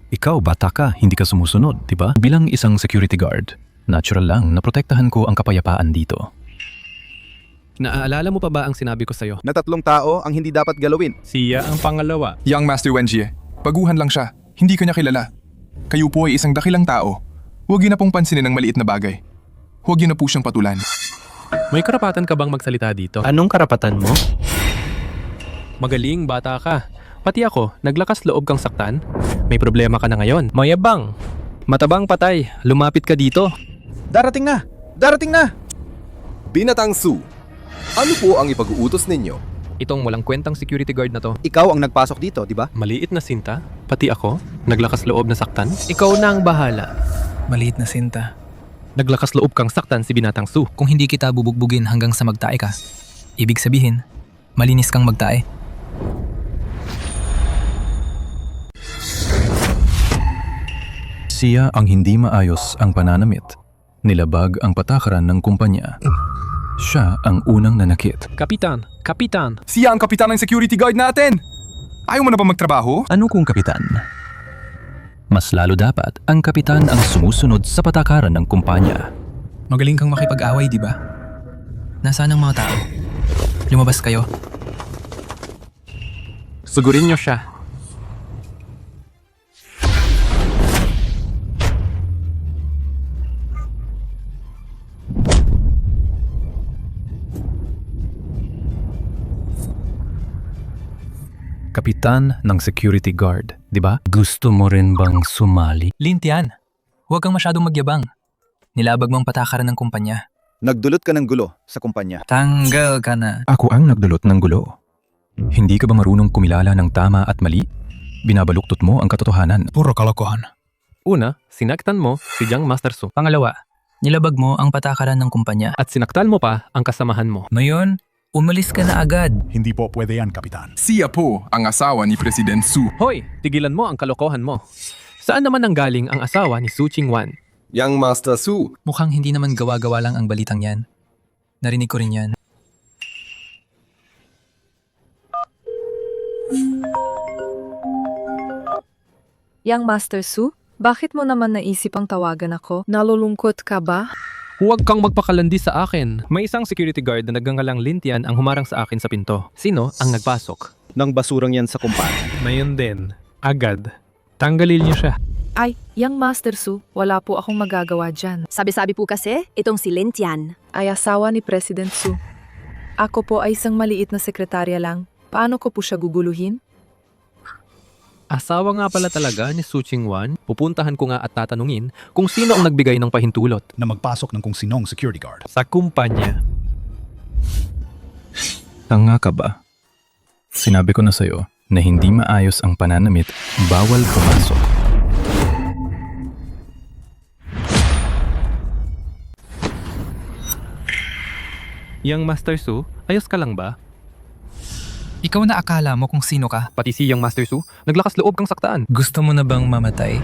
Ikaw, bata ka, hindi ka sumusunod, di ba? Bilang isang security guard, natural lang na protektahan ko ang kapayapaan dito. Naaalala mo pa ba ang sinabi ko sa'yo? Na tatlong tao ang hindi dapat galawin. Siya ang pangalawa. Young Master Wenjie, baguhan lang siya. Hindi ka niya kilala. Kayo po ay isang dakilang tao. Huwag yun na pong pansinin ng maliit na bagay. Huwag niyo na po siyang patulan. May karapatan ka bang magsalita dito? Anong karapatan mo? Magaling, bata ka. Pati ako, naglakas loob kang saktan. May problema ka na ngayon. Mayabang. Matabang patay, lumapit ka dito. Darating na! Darating na! Binatang Su, ano po ang ipag-uutos ninyo? Itong walang kwentang security guard na to. Ikaw ang nagpasok dito, di ba? Maliit na sinta, pati ako, naglakas loob na saktan. Ikaw na ang bahala. Maliit na sinta. Naglakas loob kang saktan si Binatang Su. Kung hindi kita bubugbugin hanggang sa magtae ka, ibig sabihin, malinis kang magtae. Siya ang hindi maayos ang pananamit. Nilabag ang patakaran ng kumpanya. Siya ang unang nanakit. Kapitan! Kapitan! Siya ang kapitan ng security guard natin! Ayaw mo na ba magtrabaho? Ano kung kapitan? Mas lalo dapat ang kapitan ang sumusunod sa patakaran ng kumpanya. Magaling kang makipag-away, di ba? Nasaan ang mga tao? Lumabas kayo. Sugurin niyo siya. Kapitan ng security guard, di ba? Gusto mo rin bang sumali? Lintian, huwag kang masyadong magyabang. Nilabag mong patakaran ng kumpanya. Nagdulot ka ng gulo sa kumpanya. Tanggal ka na. Ako ang nagdulot ng gulo. Hindi ka ba marunong kumilala ng tama at mali? Binabaluktot mo ang katotohanan. Puro kalokohan. Una, sinaktan mo si Jiang Master Su. Pangalawa, nilabag mo ang patakaran ng kumpanya. At sinaktan mo pa ang kasamahan mo. Ngayon, umalis ka na agad. Hindi po pwede yan, Kapitan. Siya po ang asawa ni President Su. Hoy, tigilan mo ang kalokohan mo. Saan naman nanggaling ang asawa ni Su Qingwan? Yang Master Su. Mukhang hindi naman gawa-gawa lang ang balitang yan. Narinig ko rin yan. Yang Master Su, bakit mo naman naisip ang tawagan ako? Nalulungkot ka ba? Huwag kang magpakalandi sa akin. May isang security guard na nagngangalang Lintian ang humarang sa akin sa pinto. Sino ang nagpasok? Nang basurang yan sa kumpanya. Ngayon din. Agad. Tanggalin niyo siya. Ay, Yang Master Su, wala po akong magagawa dyan. Sabi-sabi po kasi, itong si Lintian. Ay asawa ni President Su. Ako po ay isang maliit na sekretarya lang. Paano ko po siya guguluhin? Asawa nga pala talaga ni Su Qingwan. Pupuntahan ko nga at tatanungin kung sino ang nagbigay ng pahintulot. Na magpasok ng kung sinong security guard. Sa kumpanya. Tanga ka ba? Sinabi ko na sa'yo na hindi maayos ang pananamit, bawal pumasok. Yang Master Su, ayos ka lang ba? Ikaw na akala mo kung sino ka. Pati si Yang Master Su, naglakas loob kang saktaan. Gusto mo na bang mamatay?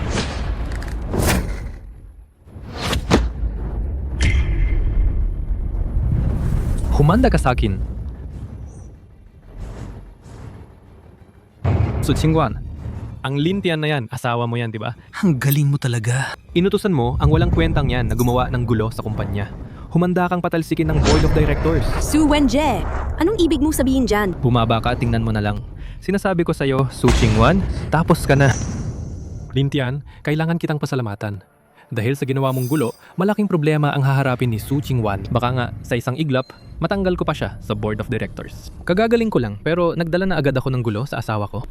Humanda ka sa akin. Su Qingwan, ang Lintian na yan, asawa mo yan, di ba? Ang galing mo talaga. Inutusan mo ang walang kwentang yan na gumawa ng gulo sa kumpanya. Humanda kang patalsikin ng Board of Directors. Su Wenjie, anong ibig mong sabihin dyan? Bumaba ka, tingnan mo na lang. Sinasabi ko sa'yo, Su Qingwan, tapos ka na. Lintian, kailangan kitang pasalamatan. Dahil sa ginawa mong gulo, malaking problema ang haharapin ni Su Qingwan. Baka nga, sa isang iglap, matanggal ko pa siya sa Board of Directors. Kagagaling ko lang, pero nagdala na agad ako ng gulo sa asawa ko.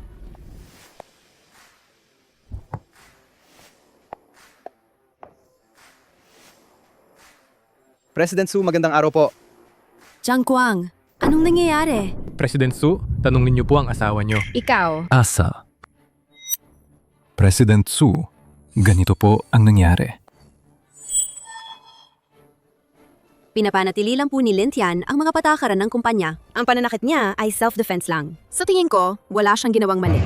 President Su, magandang araw po. Jiang Guang, anong nangyayari? President Su, tanungin niyo po ang asawa niyo. Ikaw. Asa. President Su, ganito po ang nangyari. Pinapanatili lang po ni Lintian ang mga patakaran ng kumpanya. Ang pananakit niya ay self-defense lang. Sa tingin ko, wala siyang ginawang mali.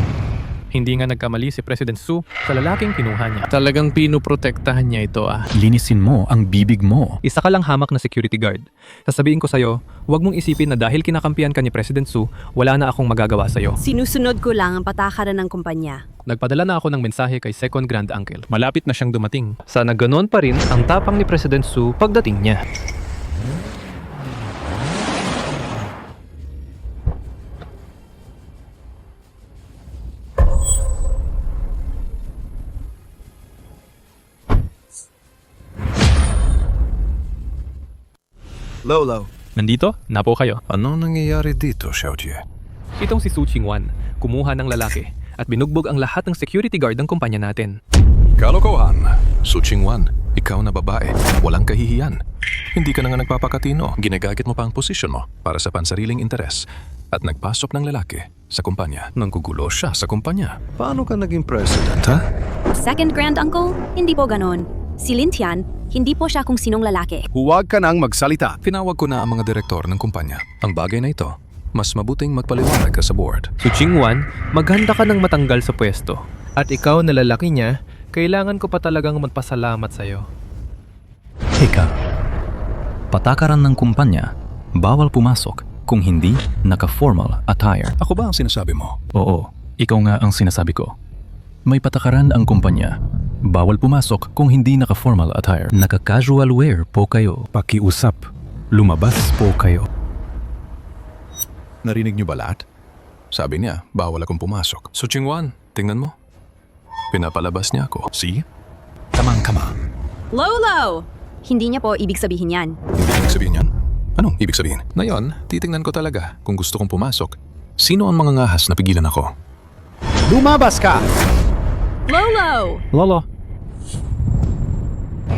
Hindi nga nagkamali si President Su sa lalaking kinuha niya. Talagang pinoprotektahan niya ito ah. Linisin mo ang bibig mo. Isa ka lang hamak na security guard. Sasabihin ko sa'yo, huwag mong isipin na dahil kinakampihan ka ni President Su, wala na akong magagawa sa'yo. Sinusunod ko lang ang patakaran ng kumpanya. Nagpadala na ako ng mensahe kay Second Grand Uncle. Malapit na siyang dumating. Sana ganon pa rin ang tapang ni President Su pagdating niya. Lolo. Nandito? Napo kayo. Ano nangyayari dito, Xiaojie? Itong si Su Qingwan, kumuha ng lalaki at binugbog ang lahat ng security guard ng kumpanya natin. Kalokohan. Su Qingwan, ikaw na babae. Walang kahihiyan. Hindi ka na nga nagpapakatino. Ginagamit mo pa ang posisyon mo para sa pansariling interes. At nagpasok ng lalaki sa kumpanya. Nanggugulo siya sa kumpanya. Paano ka naging president, ha? Second Grand Uncle, hindi po ganon. Si Lin Tian, hindi po siya kung sinong lalaki. Huwag ka nang magsalita. Tinawag ko na ang mga direktor ng kumpanya. Ang bagay na ito, mas mabuting magpaliwanag ka sa board. Su Qingwan, maghanda ka ng matanggal sa pwesto. At ikaw na lalaki niya, kailangan ko pa talagang magpasalamat sa'yo. Ika, patakaran ng kumpanya, bawal pumasok kung hindi naka-formal attire. Ako ba ang sinasabi mo? Oo, ikaw nga ang sinasabi ko. May patakaran ang kumpanya. Bawal pumasok kung hindi naka-formal attire. Naka-casual wear po kayo. Pakiusap. Lumabas po kayo. Narinig niyo ba lahat? Sabi niya, bawal akong pumasok. Su Qingwan, tingnan mo. Pinapalabas niya ako. See? Kamang-kama. Lolo! Hindi niya po ibig sabihin yan. Hindi ibig sabihin yan? Anong ibig sabihin? Ngayon, titingnan ko talaga kung gusto kong pumasok. Sino ang mga ngahas na pigilan ako? Lumabas ka! Lolo! Lolo!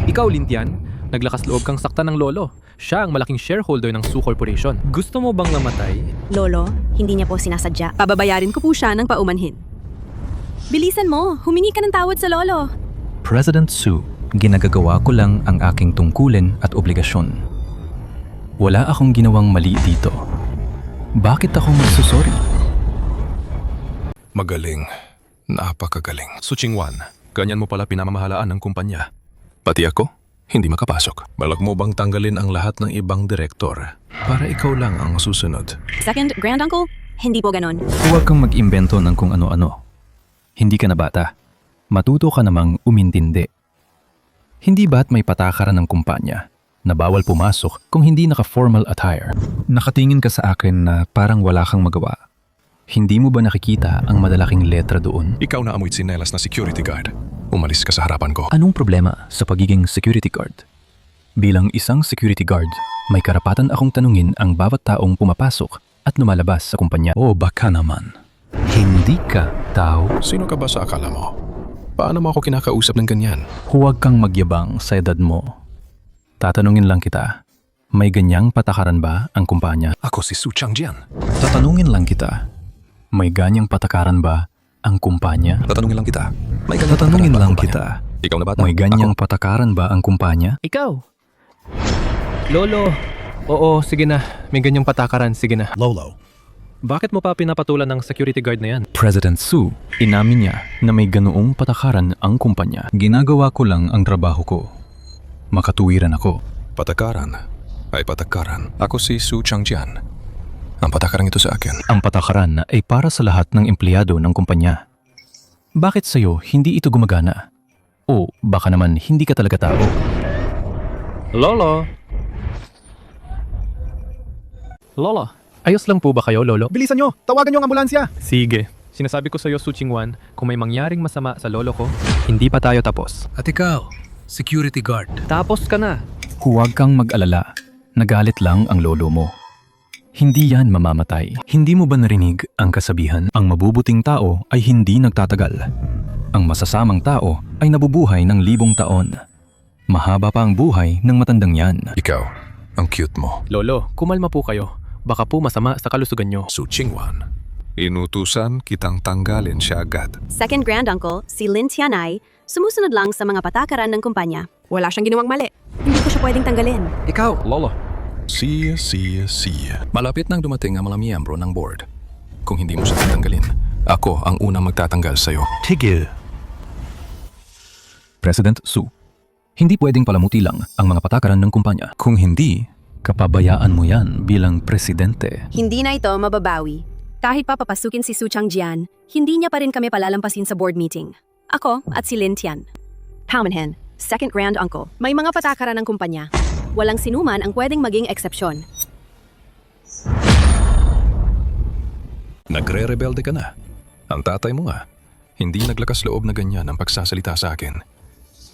Ikaw, Lin Tian, naglakas loob kang sakta ng lolo. Siya ang malaking shareholder ng Su Corporation. Gusto mo bang namatay? Lolo, hindi niya po sinasadya. Pababayarin ko po siya ng paumanhin. Bilisan mo, humingi ka ng tawad sa lolo. President Su, ginagagawa ko lang ang aking tungkulin at obligasyon. Wala akong ginawang mali dito. Bakit ako magsusorry? Magaling. Napakagaling. Su Qingwan, ganyan mo pala pinamamahalaan ng kumpanya. Pati ako, hindi makapasok. Balak mo bang tanggalin ang lahat ng ibang direktor para ikaw lang ang susunod? Second Grand Uncle, hindi po ganon. Huwag kang mag-imbento ng kung ano-ano. Hindi ka na bata. Matuto ka namang umintindi. Hindi ba't may patakaran ng kumpanya na bawal pumasok kung hindi naka-formal attire? Nakatingin ka sa akin na parang wala kang magawa. Hindi mo ba nakikita ang madalaking letra doon? Ikaw na amoy tsinelas na security guard. Umalis ka sa harapan ko. Anong problema sa pagiging security guard? Bilang isang security guard, may karapatan akong tanungin ang bawat taong pumapasok at lumalabas sa kumpanya. O baka naman, hindi ka tao? Sino ka ba sa akala mo? Paano mo ako kinakausap ng ganyan? Huwag kang magyabang sa edad mo. Tatanungin lang kita, may ganyang patakaran ba ang kumpanya? Ako si Su Changjian. Tatanungin lang kita, may ganyang patakaran ba ang kumpanya? Tatanungin lang kita. Tatanungin lang kita, Ikaw na bata. may ganyang patakaran ba ang kumpanya? Ikaw! Lolo! Oo, sige na. May ganyang patakaran, sige na. Lolo. Bakit mo pa pinapatulan ng security guard na yan? President Su, inamin niya na may ganoong patakaran ang kumpanya. Ginagawa ko lang ang trabaho ko. Makatuwiran ako. Patakaran ay patakaran. Ako si Su Changjian. Ang patakaran ito sa akin. Ang patakaran ay para sa lahat ng empleyado ng kumpanya. Bakit sa'yo hindi ito gumagana? O baka naman hindi ka talaga tao? Lolo! Lolo, ayos lang po ba kayo, Lolo? Bilisan nyo! Tawagan nyo ang ambulansya! Sige. Sinasabi ko sa'yo, Su Qingwan, kung may mangyaring masama sa lolo ko, hindi pa tayo tapos. At ikaw, security guard. Tapos ka na. Huwag kang mag-alala. Nagalit lang ang lolo mo. Hindi yan mamamatay. Hindi mo ba narinig ang kasabihan? Ang mabubuting tao ay hindi nagtatagal. Ang masasamang tao ay nabubuhay ng 1,000 taon. Mahaba pa ang buhay ng matandang yan. Ikaw, ang cute mo. Lolo, kumalma po kayo. Baka po masama sa kalusugan nyo. Su Qingwan, inutusan kitang tanggalin siya agad. Second Grand Uncle, si Lin Tian ay sumusunod lang sa mga patakaran ng kumpanya. Wala siyang ginawang mali. Hindi ko siya pwedeng tanggalin. Ikaw, Lolo. Siya. Malapit nang dumating ang mga miyembro ng board. Kung hindi mo siya tatanggalin, ako ang unang magtatanggal sa'yo. Tigil! President Su, hindi pwedeng palamuti lang ang mga patakaran ng kumpanya. Kung hindi, kapabayaan mo yan bilang presidente. Hindi na ito mababawi. Kahit pa papasukin si Su Changjian, hindi niya pa rin kami palalampasin sa board meeting. Ako at si Lin Tian. Paumanhin, Second Grand Uncle. May mga patakaran ng kumpanya. Walang sinuman ang pwedeng maging eksepsyon. Nagre-rebelde ka na. Ang tatay mo nga, hindi naglakas loob na ganyan ang pagsasalita sa akin.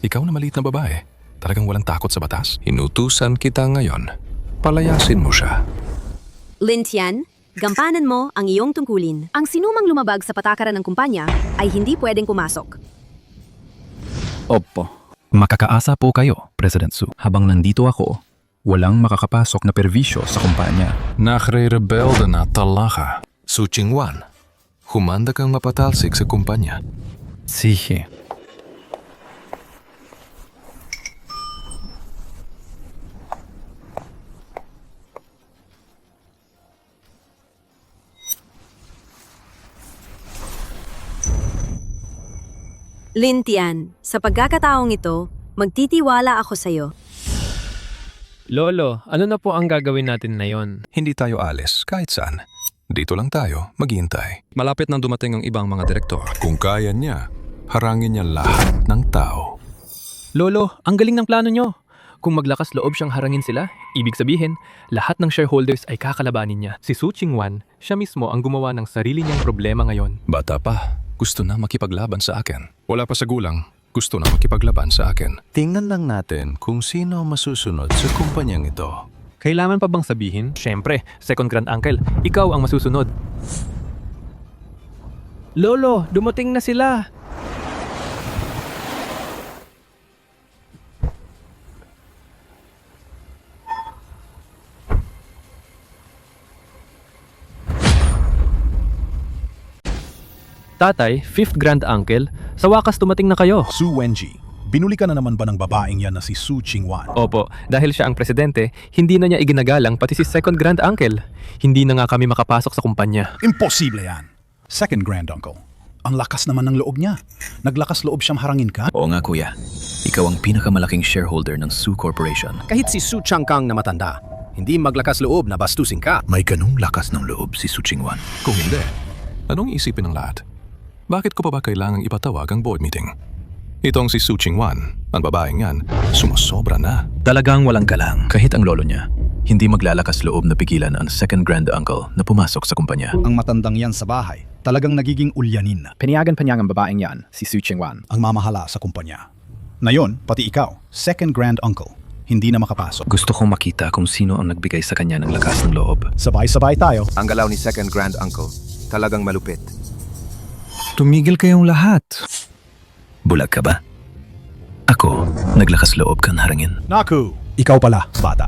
Ikaw na maliit na babae, talagang walang takot sa batas. Inutusan kita ngayon Palayasin mo siya. Lintian, gampanan mo ang iyong tungkulin. Ang sinumang lumabag sa patakaran ng kumpanya ay hindi pwedeng pumasok. Opo. Makakaasa po kayo, President Su. Habang nandito ako, walang makakapasok na perwisyo sa kumpanya. Nakre-rebelde na talaka. Su Qingwan, humanda kang mapatalsik sa kumpanya. Sige. Lintian, sa pagkakataong ito, magtitiwala ako sa'yo. Lolo, ano na po ang gagawin natin ngayon? Hindi tayo alis kahit saan. Dito lang tayo, maghihintay. Malapit nang dumating ang ibang mga direktor. Kung kaya niya, harangin niya lahat ng tao. Lolo, ang galing ng plano nyo. Kung maglakas loob siyang harangin sila, ibig sabihin, lahat ng shareholders ay kakalabanin niya. Si Su Qingwan, siya mismo ang gumawa ng sarili niyang problema ngayon. Bata pa, gusto na makipaglaban sa akin. Wala pa sa gulang, gusto na makipaglaban sa akin. Tingnan lang natin kung sino masusunod sa kumpanyang ito. Kailangan pa bang sabihin? Siyempre, second grand uncle, ikaw ang masusunod. Lolo, dumating na sila. Tatay, fifth grand uncle, sa wakas dumating na kayo. Su Wenji, binuli ka na naman ba ng babaeng yan na si Su Qingwan? Opo, dahil siya ang presidente, hindi na niya iginagalang pati si second grand uncle. Hindi na nga kami makapasok sa kumpanya. Imposible yan. Second grand uncle. Ang lakas naman ng loob niya. Naglakas loob siyang harangin ka? Oo nga kuya. Ikaw ang pinakamalaking shareholder ng Su Corporation. Kahit si Su Changkang na matanda, hindi maglakas loob na bastusin ka. May ganung lakas ng loob si Su Qingwan. Kung hindi, anong isipin ng lahat? Bakit ko pa ba kailangang ipatawag ang board meeting? Itong si Su Qingwan, ang babaeng yan, sumusobra na. Talagang walang galang. Kahit ang lolo niya, hindi maglalakas loob na pigilan ang second grand uncle na pumasok sa kumpanya. Ang matandang yan sa bahay, talagang nagiging ulyanin na. Piniyagan pa niya ang babaeng yan, si Su Qingwan. Ang mamahala sa kumpanya. Ngayon, pati ikaw, second grand uncle, hindi na makapasok. Gusto kong makita kung sino ang nagbigay sa kanya ng lakas ng loob. Sabay-sabay tayo. Ang galaw ni second grand uncle, talagang malupit. Tumigil kayong lahat. Bulag ka ba? Ako, naglakas loob kang harangin. Naku, ikaw pala, bata.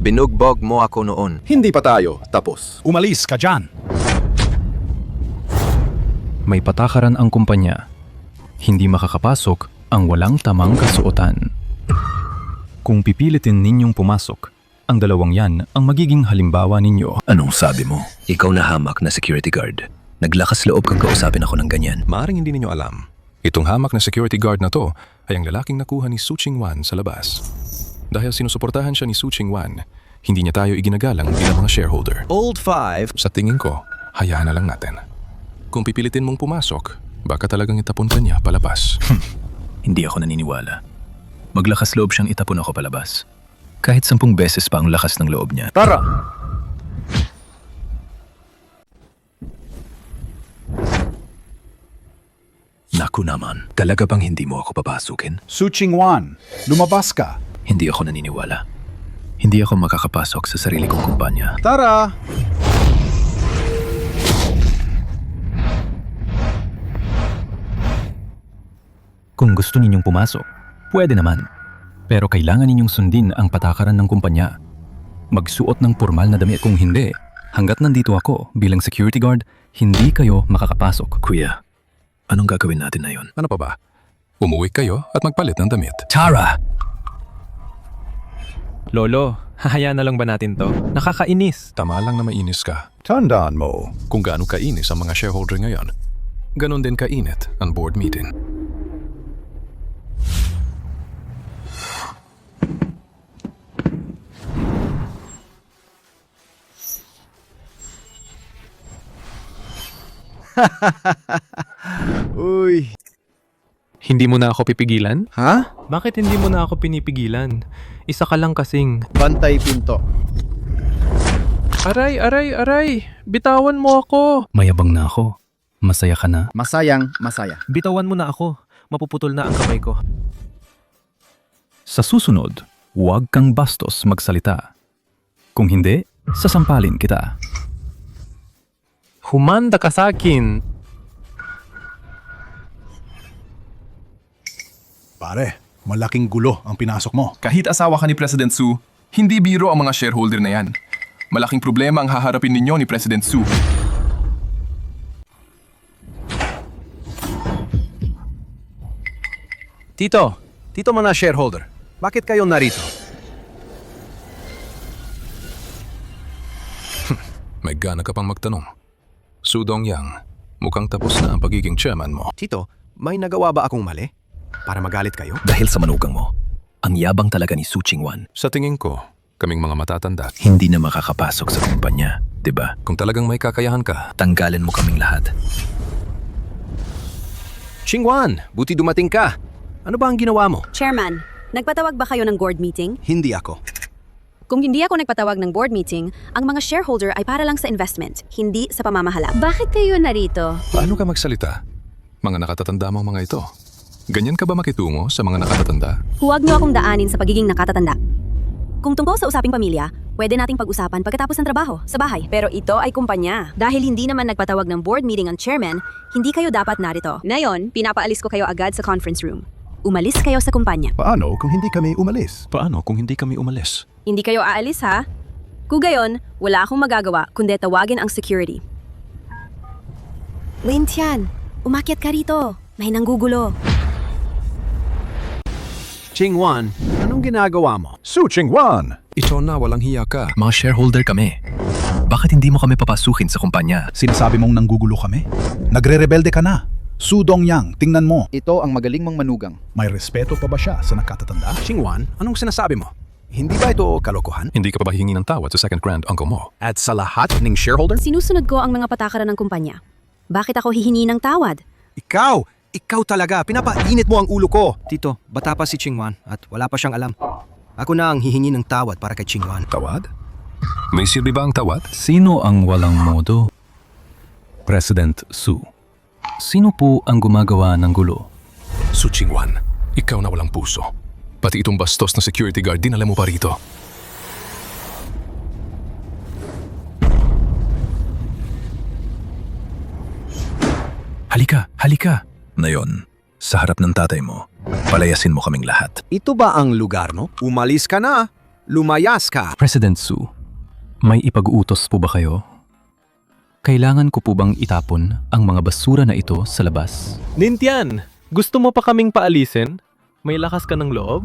Binugbog mo ako noon. Hindi pa tayo tapos. Umalis ka dyan. May patakaran ang kumpanya. Hindi makakapasok ang walang tamang kasuotan. Kung pipilitin ninyong pumasok, ang dalawang yan ang magiging halimbawa ninyo. Anong sabi mo? Ikaw na hamak na security guard. Naglakas loob kang kausapin ako ng ganyan. Maaring hindi ninyo alam. Itong hamak na security guard na to ay ang lalaking nakuha ni Su Qingwan sa labas. Dahil sinusuportahan siya ni Su Qingwan, hindi niya tayo iginagalang bilang mga shareholder. Old five. Sa tingin ko, hayaan na lang natin. Kung pipilitin mong pumasok, baka talagang itapon ka niya palabas. Hindi ako naniniwala. Maglakas loob siyang itapon ako palabas. Kahit 10 beses pa ang lakas ng loob niya. Tara! Naku naman, talaga bang hindi mo ako papasukin? Su Qingwan, lumabas ka. Hindi ako naniniwala. Hindi ako makakapasok sa sarili kong kumpanya. Tara! Kung gusto ninyong pumasok, pwede naman. Pero kailangan ninyong sundin ang patakaran ng kumpanya. Magsuot ng formal na damit. Kung hindi, hanggat nandito ako bilang security guard, hindi kayo makakapasok. Kuya, anong gagawin natin na yun? Ano pa ba? Umuwi kayo at magpalit ng damit. Tara! Lolo, hahayaan na lang ba natin to? Nakakainis. Tama lang na mainis ka. Tandaan mo. Kung gaano kainis ang mga shareholder ngayon, ganon din kainit ang board meeting. Uy. Hindi mo na ako pipigilan? Ha? Bakit hindi mo na ako pinipigilan? Isa ka lang kasing. Bantay pinto. Aray, aray, aray! Bitawan mo ako! Mayabang na ako. Masaya ka na? Masayang masaya. Bitawan mo na ako. Mapuputol na ang kamay ko. Sa susunod, huwag kang bastos magsalita. Kung hindi, sasampalin kita. Humanda ka sa akin. Pare, malaking gulo ang pinasok mo. Kahit asawa ka ni President Su, hindi biro ang mga shareholder na yan. Malaking problema ang haharapin ninyo ni President Su. Tito mga shareholder, bakit kayo narito? May gana ka pang magtanong. Su Dongyang, mukhang tapos na ang pagiging chairman mo. Tito, may nagawa ba akong mali? Para magalit kayo? Dahil sa manugang mo, ang yabang talaga ni Su Chingwan. Sa tingin ko, kaming mga matatanda, Hindi na makakapasok sa kumpanya, di ba? kung talagang may kakayahan ka, Tanggalin mo kaming lahat. Chingwan, buti dumating ka. Ano ba ang ginawa mo? Chairman, nagpatawag ba kayo ng board meeting? Hindi ako. Kung hindi ako nagpatawag ng board meeting, ang mga shareholder ay para lang sa investment, hindi sa pamamahala. Bakit kayo narito? paano ka magsalita? Mga nakatatanda mong mga ito. Ganyan ka ba makitungo sa mga nakatatanda? Huwag niyo akong daanin sa pagiging nakatatanda. Kung tungkol sa usaping pamilya, pwede nating pag-usapan pagkatapos ng trabaho, sa bahay. Pero ito ay kumpanya. Dahil hindi naman nagpatawag ng board meeting ang chairman, hindi kayo dapat narito. Ngayon, pinapaalis ko kayo agad sa conference room. Umalis kayo sa kumpanya. Paano kung hindi kami umalis? Paano kung hindi kami umalis? Hindi kayo aalis ha? Kung gayon, wala akong magagawa kundi tawagin ang security. Lin Tian, umakyat ka rito. May nanggugulo. Chingwan, anong ginagawa mo? Su Chingwan! Ito na, walang hiya ka. Mga shareholder kami. Bakit hindi mo kami papasukin sa kumpanya? Sinasabi mong nanggugulo kami? Nagre-rebelde ka na. Su Dongyang, tingnan mo. Ito ang magaling mong manugang. May respeto pa ba siya sa nakatatanda? Chingwan, anong sinasabi mo? Hindi ba ito kalokohan? Hindi ka pa ba hihingi ng tawad sa second grand uncle mo? At sa lahat ng shareholder? Sinusunod ko ang mga patakaran ng kumpanya. Bakit ako hihingi ng tawad? Ikaw talaga, pinapainit mo ang ulo ko. Tito, bata pa si Chingwan at wala pa siyang alam. Ako na ang hihingi ng tawad para kay Chingwan. Tawad? May silbi ba ang tawad? Sino ang walang modo? President Su. Sino po ang gumagawa ng gulo? Su Chingwan, ikaw na walang puso. Pati itong bastos na security guard, dinala mo pa rito. Halika. Ngayon, sa harap ng tatay mo, palayasin mo kaming lahat. Ito ba ang lugar, no? Umalis ka na. Lumayas ka. President Su, may ipag-uutos po ba kayo? Kailangan ko po bang itapon ang mga basura na ito sa labas? Lin Tian, gusto mo pa kaming paalisin? May lakas ka ng loob?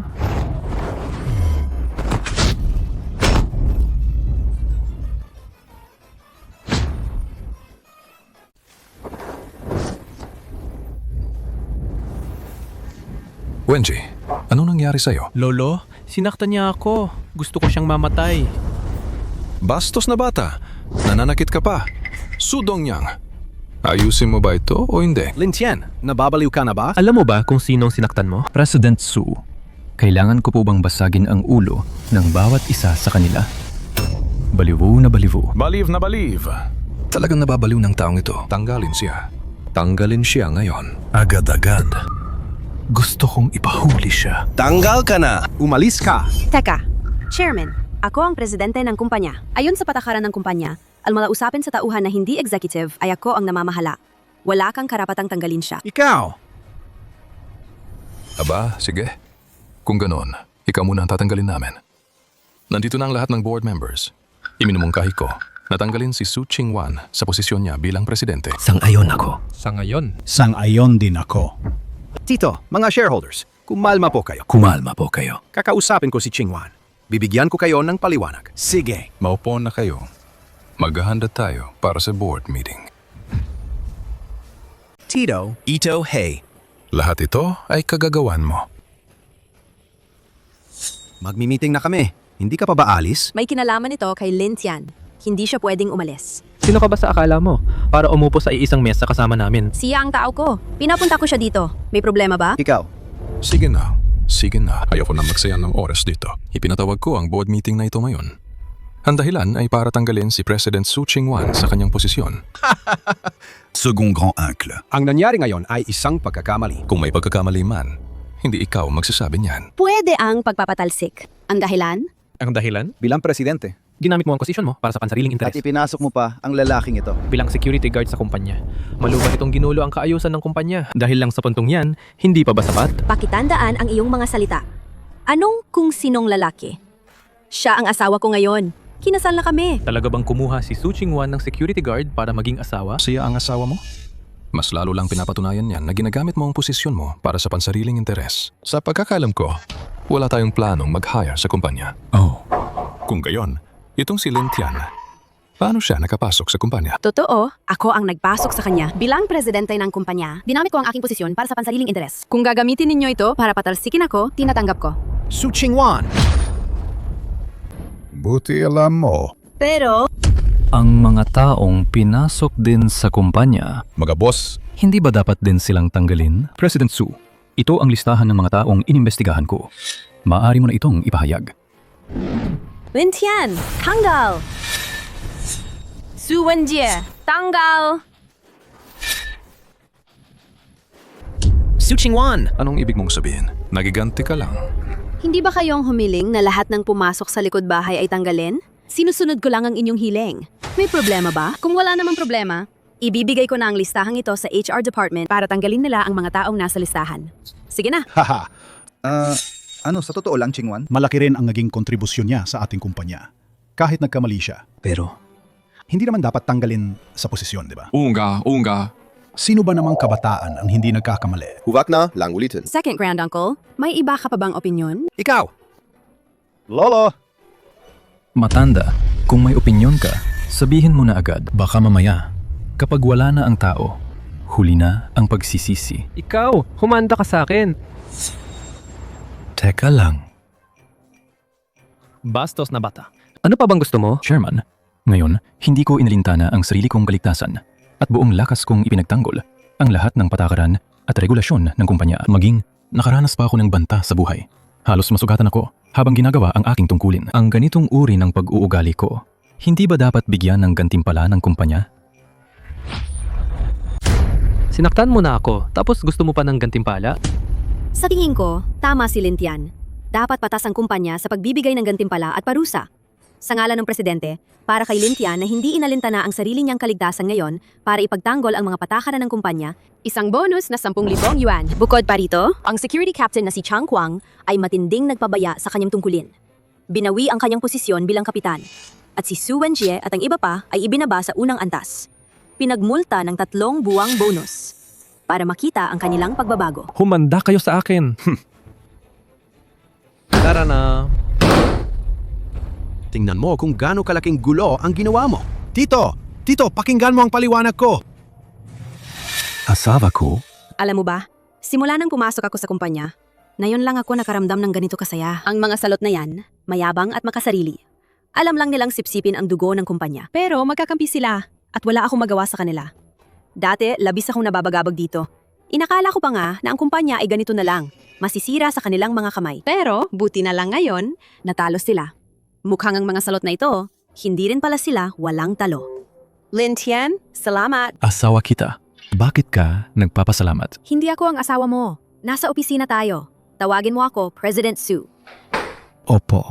Wenji, anong nangyari sa'yo? Lolo, sinaktan niya ako. Gusto ko siyang mamatay. Bastos na bata. Nananakit ka pa. Su Dongyang, ayusin mo ba ito o hindi? Lin Tian, nababaliw ka na ba? Alam mo ba kung sinong sinaktan mo? President Su, kailangan ko po bang basagin ang ulo ng bawat isa sa kanila? Baliw na baliw. Balieve na balieve. Talagang nababaliw ng taong ito. Tanggalin siya. Tanggalin siya ngayon. Agad-agad. Gusto kong ipahuli siya. Tanggal ka na. Umalis ka. Teka, Chairman, ako ang presidente ng kumpanya. Ayon sa patakaran ng kumpanya, ang mga usapin sa tauhan na hindi executive ay ako ang namamahala. Wala kang karapatang tanggalin siya. Ikaw! Aba, sige. Kung ganon, ikaw muna ang tatanggalin namin. Nandito na ang lahat ng board members. Iminumungkahi ko, natanggalin si Su Chingwan sa posisyon niya bilang presidente. Sang-ayon ako. Sang-ayon din ako. Tito, mga shareholders, kumalma po kayo. Kakausapin ko si Chingwan. Bibigyan ko kayo ng paliwanag. Sige. Maupo na kayo. Maghahanda tayo para sa board meeting. Tito, Ito, hey. Lahat ito ay kagagawan mo. magmi-meeting na kami. Hindi ka pa ba alis? May kinalaman ito kay Lin Tian. Hindi siya pwedeng umalis. Sino ka ba sa akala mo? Para umupo sa iisang mesa kasama namin. Siya ang tao ko. Pinapunta ko siya dito. May problema ba? Ikaw. Sige na. Ayoko na magsayang ng oras dito. Ipinatawag ko ang board meeting na ito ngayon. Ang dahilan ay para tanggalin si President Su Chingwan sa kanyang posisyon. Second grand uncle. Ang nangyari ngayon ay isang pagkakamali. Kung may pagkakamali man, hindi ikaw magsasabi niyan. Pwede ang pagpapatalsik. Ang dahilan? Ang dahilan? Bilang presidente, Ginamit mo ang posisyon mo para sa pansariling At interes. ipinasok mo pa ang lalaking ito. Bilang security guard sa kumpanya, maluwag itong ginulo ang kaayusan ng kumpanya. Dahil lang sa puntong yan, hindi pa ba sapat? Pakitandaan ang iyong mga salita. Anong kung sinong lalaki? Siya ang asawa ko ngayon. Kinasal na kami. Talaga bang kumuha si Su Chingwan ng security guard para maging asawa? Siya ang asawa mo? Mas lalo lang pinapatunayan niyan na ginagamit mo ang posisyon mo para sa pansariling interes. Sa pagkakalam ko, wala tayong planong mag-hire sa kumpanya. Oh. Kung gayon, itong si Lin Tian, paano siya nakapasok sa kumpanya? Totoo, ako ang nagpasok sa kanya. Bilang presidente ng kumpanya, Dinamit ko ang aking posisyon para sa pansariling interes. kung gagamitin ninyo ito para patalsikin ako, Tinatanggap ko. Su Chingwan! Buti alam mo. pero Ang mga taong pinasok din sa kumpanya, Mga boss, hindi ba dapat din silang tanggalin? President Su, ito ang listahan ng mga taong inimbestigahan ko. Maaari mo na itong ipahayag. Lin Tian, tanggal. Su Wenjie, tanggal. Su Chingwan! Anong ibig mong sabihin? Nagiganti ka lang. Hindi ba kayong humiling na lahat ng pumasok sa likod bahay ay tanggalin? Sinusunod ko lang ang inyong hiling. May problema ba? Kung wala namang problema, ibibigay ko na ang listahang ito sa HR department para tanggalin nila ang mga taong nasa listahan. Sige na. Haha. Sa totoo lang, Chingwan? Malaki rin ang naging kontribusyon niya sa ating kumpanya. Kahit nagkamali siya. Pero, Hindi naman dapat tanggalin sa posisyon, di ba? Unga. Sino ba namang kabataan ang hindi nagkakamali? Huwag na lang ulitin. Second grand uncle, may iba ka pa bang opinyon? Ikaw! Lolo! matanda, kung may opinyon ka, sabihin mo na agad. Baka mamaya, kapag wala na ang tao, huli na ang pagsisisi. Ikaw, humanda ka sa akin. Teka lang. Bastos na bata. Ano pa bang gusto mo, Chairman? Ngayon, hindi ko inalintana ang sarili kong kaligtasan at buong lakas kong ipinagtanggol ang lahat ng patakaran at regulasyon ng kumpanya. Maging nakaranas pa ako ng banta sa buhay. Halos masugatan ako habang ginagawa ang aking tungkulin. Ang ganitong uri ng pag-uugali ko, hindi ba dapat bigyan ng gantimpala ng kumpanya? Sinaktan mo na ako, tapos gusto mo pa ng gantimpala? Sa tingin ko, tama si Lin Tian. Dapat patas ang kumpanya sa pagbibigay ng gantimpala at parusa. Sa ngalan ng presidente, para kay Lin Tian na hindi inalintana ang sarili niyang kaligtasan ngayon para ipagtanggol ang mga patakaran ng kumpanya, isang bonus na 10,000 yuan. Bukod pa rito, ang security captain na si Chang Kwang ay matinding nagpabaya sa kanyang tungkulin. Binawi ang kanyang posisyon bilang kapitan. At si Su Wenjie at ang iba pa ay ibinaba sa unang antas. Pinagmulta ng 3 buwang bonus para makita ang kanilang pagbabago. Humanda kayo sa akin. Tara na. Tingnan mo kung gaano kalaking gulo ang ginawa mo. Tito, pakinggan mo ang paliwanag ko. Asawa ko? Alam mo ba, simula nang pumasok ako sa kumpanya, ngayon lang ako nakaramdam ng ganito kasaya. Ang mga salot na yan, mayabang at makasarili. Alam lang nilang sipsipin ang dugo ng kumpanya. Pero magkakampi sila at wala akong magawa sa kanila. Dati, labis akong nababagabag dito. Inakala ko pa nga na ang kumpanya ay ganito na lang, masisira sa kanilang mga kamay. Pero, buti na lang ngayon, natalo sila. Mukhang ang mga salot na ito, hindi rin pala sila walang talo. Lin Tian, salamat. Asawa kita. Bakit ka nagpapasalamat? Hindi ako ang asawa mo. Nasa opisina tayo. Tawagin mo ako President Su. Opo.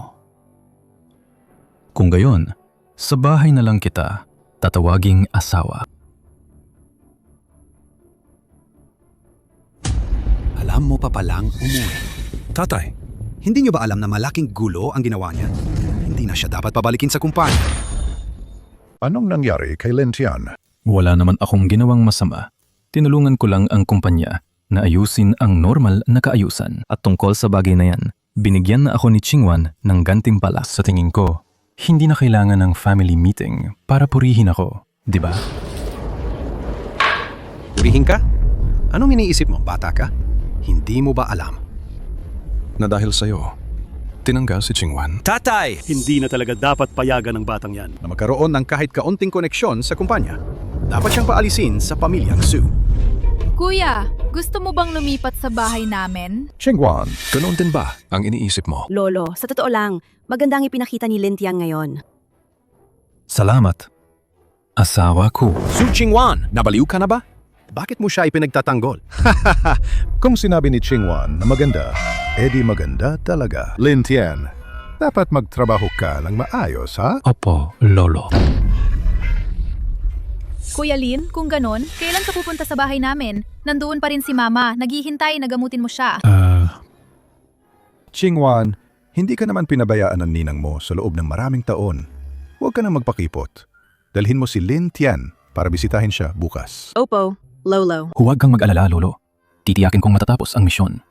Kung gayon, sa bahay na lang kita tatawaging asawa. Alam mo pa palang umuwi. Tatay, Hindi niyo ba alam na malaking gulo ang ginawa niya? Hindi na siya dapat pabalikin sa kumpanya. Anong nangyari kay Lin Tian? Wala naman akong ginawang masama. Tinulungan ko lang ang kumpanya na ayusin ang normal na kaayusan. At tungkol sa bagay na yan, binigyan na ako ni Chingwan ng gantimpala. Sa tingin ko, hindi na kailangan ng family meeting para purihin ako, di ba? purihin ka? Anong iniisip mo, bata ka? Hindi mo ba alam? Na dahil sa'yo, tinanggal si Chingwan. Tatay! Hindi na talaga dapat payagan ng batang yan. Na magkaroon ng kahit kaunting koneksyon sa kumpanya. Dapat siyang paalisin sa pamilyang Su. Kuya, gusto mo bang lumipat sa bahay namin? Chingwan, ganoon din ba ang iniisip mo? Lolo, sa totoo lang, magandang ipinakita ni Lin Tian ngayon. Salamat. Asawa ko. Su Chingwan, nabaliw ka na ba? Bakit mo siya ipinagtatanggol? Kung sinabi ni Chingwan na maganda, edi maganda talaga. Lin Tian, Dapat magtrabaho ka ng maayos, ha? Opo, Lolo. Kuya Lin, kung ganon, kailan ka pupunta sa bahay namin? Nandoon pa rin si Mama, naghihintay na gamutin mo siya. Chingwan, hindi ka naman pinabayaan ng ninang mo sa loob ng maraming taon. Huwag ka nang magpakipot. Dalhin mo si Lin Tian para bisitahin siya bukas. Opo, Lolo. Huwag kang mag-alala, Lolo. Titiyakin kong matatapos ang misyon.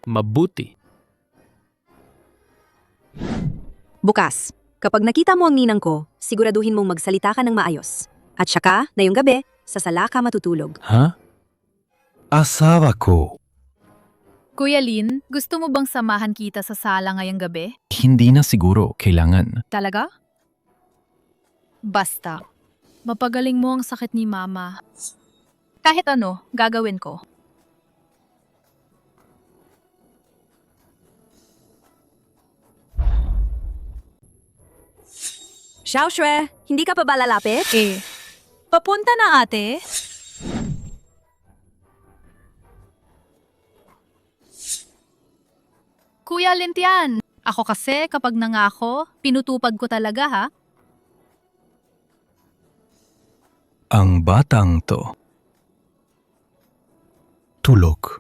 Mabuti. Bukas, kapag nakita mo ang ninang ko, siguraduhin mong magsalita ka ng maayos. At saka, na yung gabi, sa sala ka matutulog. Ha? Asawa ko. Kuya Lin, gusto mo bang samahan kita sa sala ngayong gabi? Hindi na siguro kailangan. Talaga? Basta. Mapagaling mo ang sakit ni Mama. Kahit ano, gagawin ko. Xiao Xue, hindi ka pa ba lalapit? Papunta na ate. Kuya Lintian, ako kasi kapag nangako, pinutupad ko talaga ha. Ang batang to. Tulog.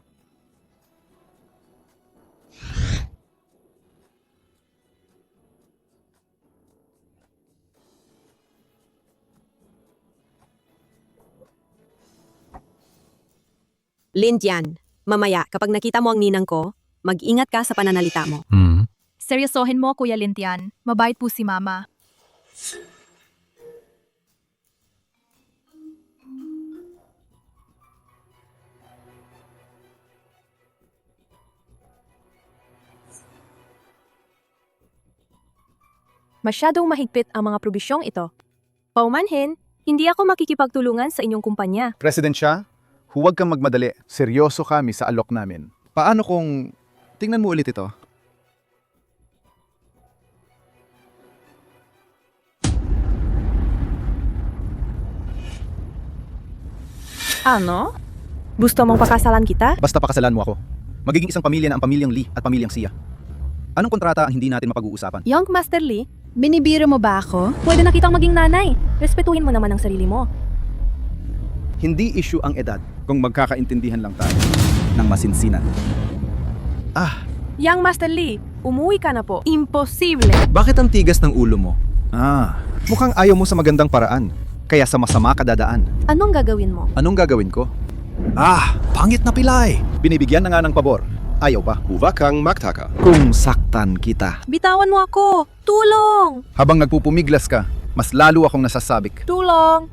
Lin Tian, mamaya kapag nakita mo ang ninang ko, mag-ingat ka sa pananalita mo. Seryosohin mo, Kuya Lintian. Mabait po si Mama. Masyadong mahigpit ang mga probisyong ito. Paumanhin, hindi ako makikipagtulungan sa inyong kumpanya. President siya, huwag kang magmadali. Seryoso kami sa alok namin. Paano kung... Tingnan mo ulit ito. Ano? Gusto mong pakasalan kita? Basta pakasalan mo ako. Magiging isang pamilya na ang pamilyang Lee at pamilyang Xia. Anong kontrata ang hindi natin mapag-uusapan? Young Master Lee, Binibiro mo ba ako? pwede na kitang maging nanay. Respetuhin mo naman ang sarili mo. Hindi issue ang edad kung magkakaintindihan lang tayo ng masinsinan. Young Master Lee, umuwi ka na po. Imposible. Bakit ang tigas ng ulo mo? Mukhang ayaw mo sa magandang paraan. Kaya sa masama ka dadaan. Anong gagawin mo? Anong gagawin ko? Pangit na pilay! Binibigyan na nga ng pabor. Ayaw pa. Huwag kang magtaka. Kung saktan kita. Bitawan mo ako! Tulong! Habang nagpupumiglas ka, mas lalo akong nasasabik. Tulong!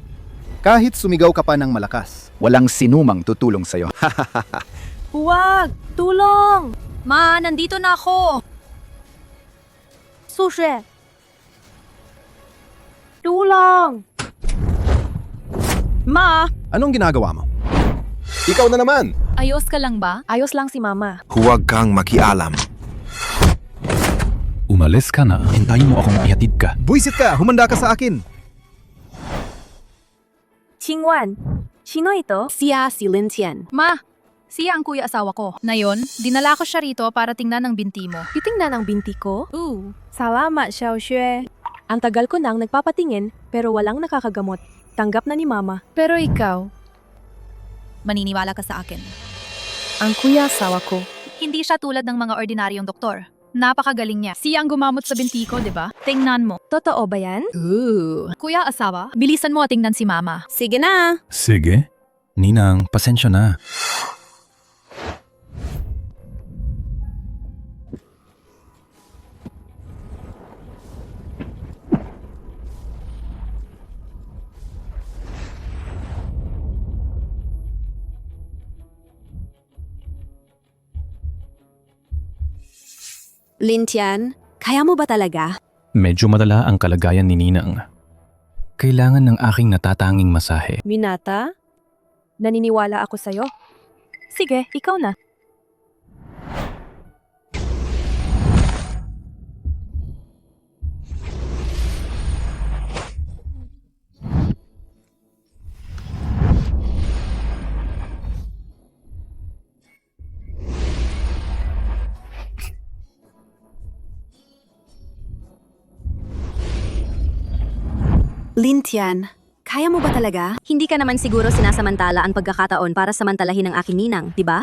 Kahit sumigaw ka pa ng malakas, walang sinumang tutulong sa'yo. Huwag! Tulong! Ma, nandito na ako. Sushi! Tulong! Ma, Anong ginagawa mo? Ikaw na naman! ayos ka lang ba? Ayos lang si Mama. Huwag kang makialam. Umalis ka na. Hintayin mo akong ihatid ka. Buisit ka! Humanda ka sa akin! Chingwan, sino ito? Siya si Lin Tian. Ma, siya ang kuya asawa ko. Ngayon, dinala ko siya rito para tingnan ang binti mo. Titingnan ang binti ko? Salamat, Xiao Xue. Ang tagal ko nang nagpapatingin pero walang nakakagamot. Tanggap na ni Mama. Pero ikaw, maniniwala ka sa akin. Ang kuya asawa ko. Hindi siya tulad ng mga ordinaryong doktor. Napakagaling niya. Siya ang gumamot sa binti ko, di ba? Tingnan mo. Totoo ba yan? Kuya asawa, bilisan mo tingnan si Mama. Sige na. Sige. Ninang, pasensya na. Lin Tian, kaya mo ba talaga? Medyo madala ang kalagayan ni Ninang. Kailangan ng aking natatanging masahe. Minata, naniniwala ako sa'yo. Sige, ikaw na. Lintian, kaya mo ba talaga? Hindi ka naman siguro sinasamantala ang pagkakataon para samantalahin ang aking ninang, di ba?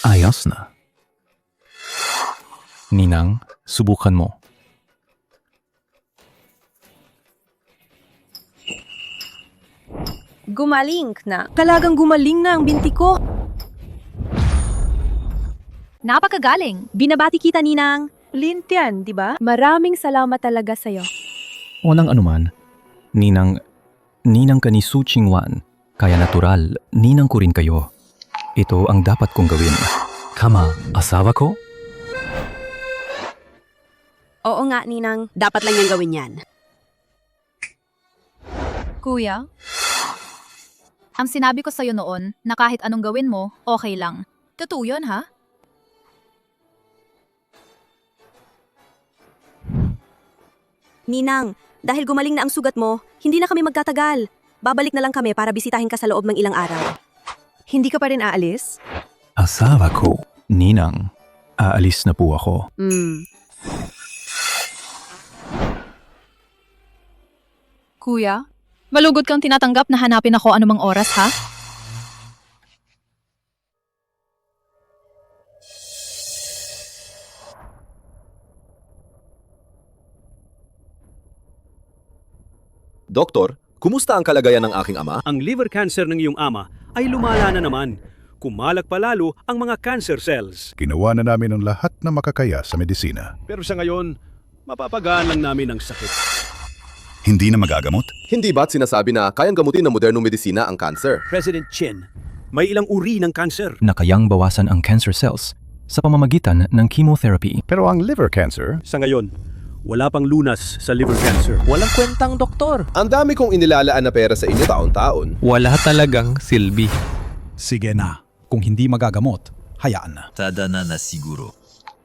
Ayos na. Ninang, subukan mo. Gumaling na. Talagang gumaling na ang binti ko. Napakagaling. Binabati kita, Ninang. Lintian, di ba? Maraming salamat talaga sa'yo. Walang anuman. Ninang ka ni Su Qingwan. Kaya natural, ninang ko rin kayo. Ito ang dapat kong gawin. Kama, asawa ko? Oo nga, Ninang. Dapat lang niyang gawin yan. Kuya, ang sinabi ko sa'yo noon na kahit anong gawin mo, okay lang. Totoo yun, ha? Ninang, dahil gumaling na ang sugat mo, hindi na kami magtatagal. Babalik na lang kami para bisitahin ka sa loob ng ilang araw. Hindi ka pa rin aalis? Asawa ko. Ninang, aalis na po ako. Kuya, malugod kang tinatanggap na hanapin ako anumang oras, ha? Doktor, kumusta ang kalagayan ng aking ama? Ang liver cancer ng iyong ama ay lumala na naman. Kumalag pa lalo ang mga cancer cells. Ginawa na namin ang lahat na makakaya sa medisina. Pero sa ngayon, mapapagaan lang namin ang sakit. Hindi na magagamot? Hindi ba't sinasabi na kayang gamutin ng modernong medisina ang cancer? President Chen, may ilang uri ng cancer. Na kayang bawasan ang cancer cells sa pamamagitan ng chemotherapy. Pero ang liver cancer? Sa ngayon, wala pang lunas sa liver cancer. Walang kwentang doktor. Ang dami kong inilalaan na pera sa inyo taon-taon. Wala talagang silbi. Sige na. Kung hindi magagamot, hayaan na. Tada na siguro.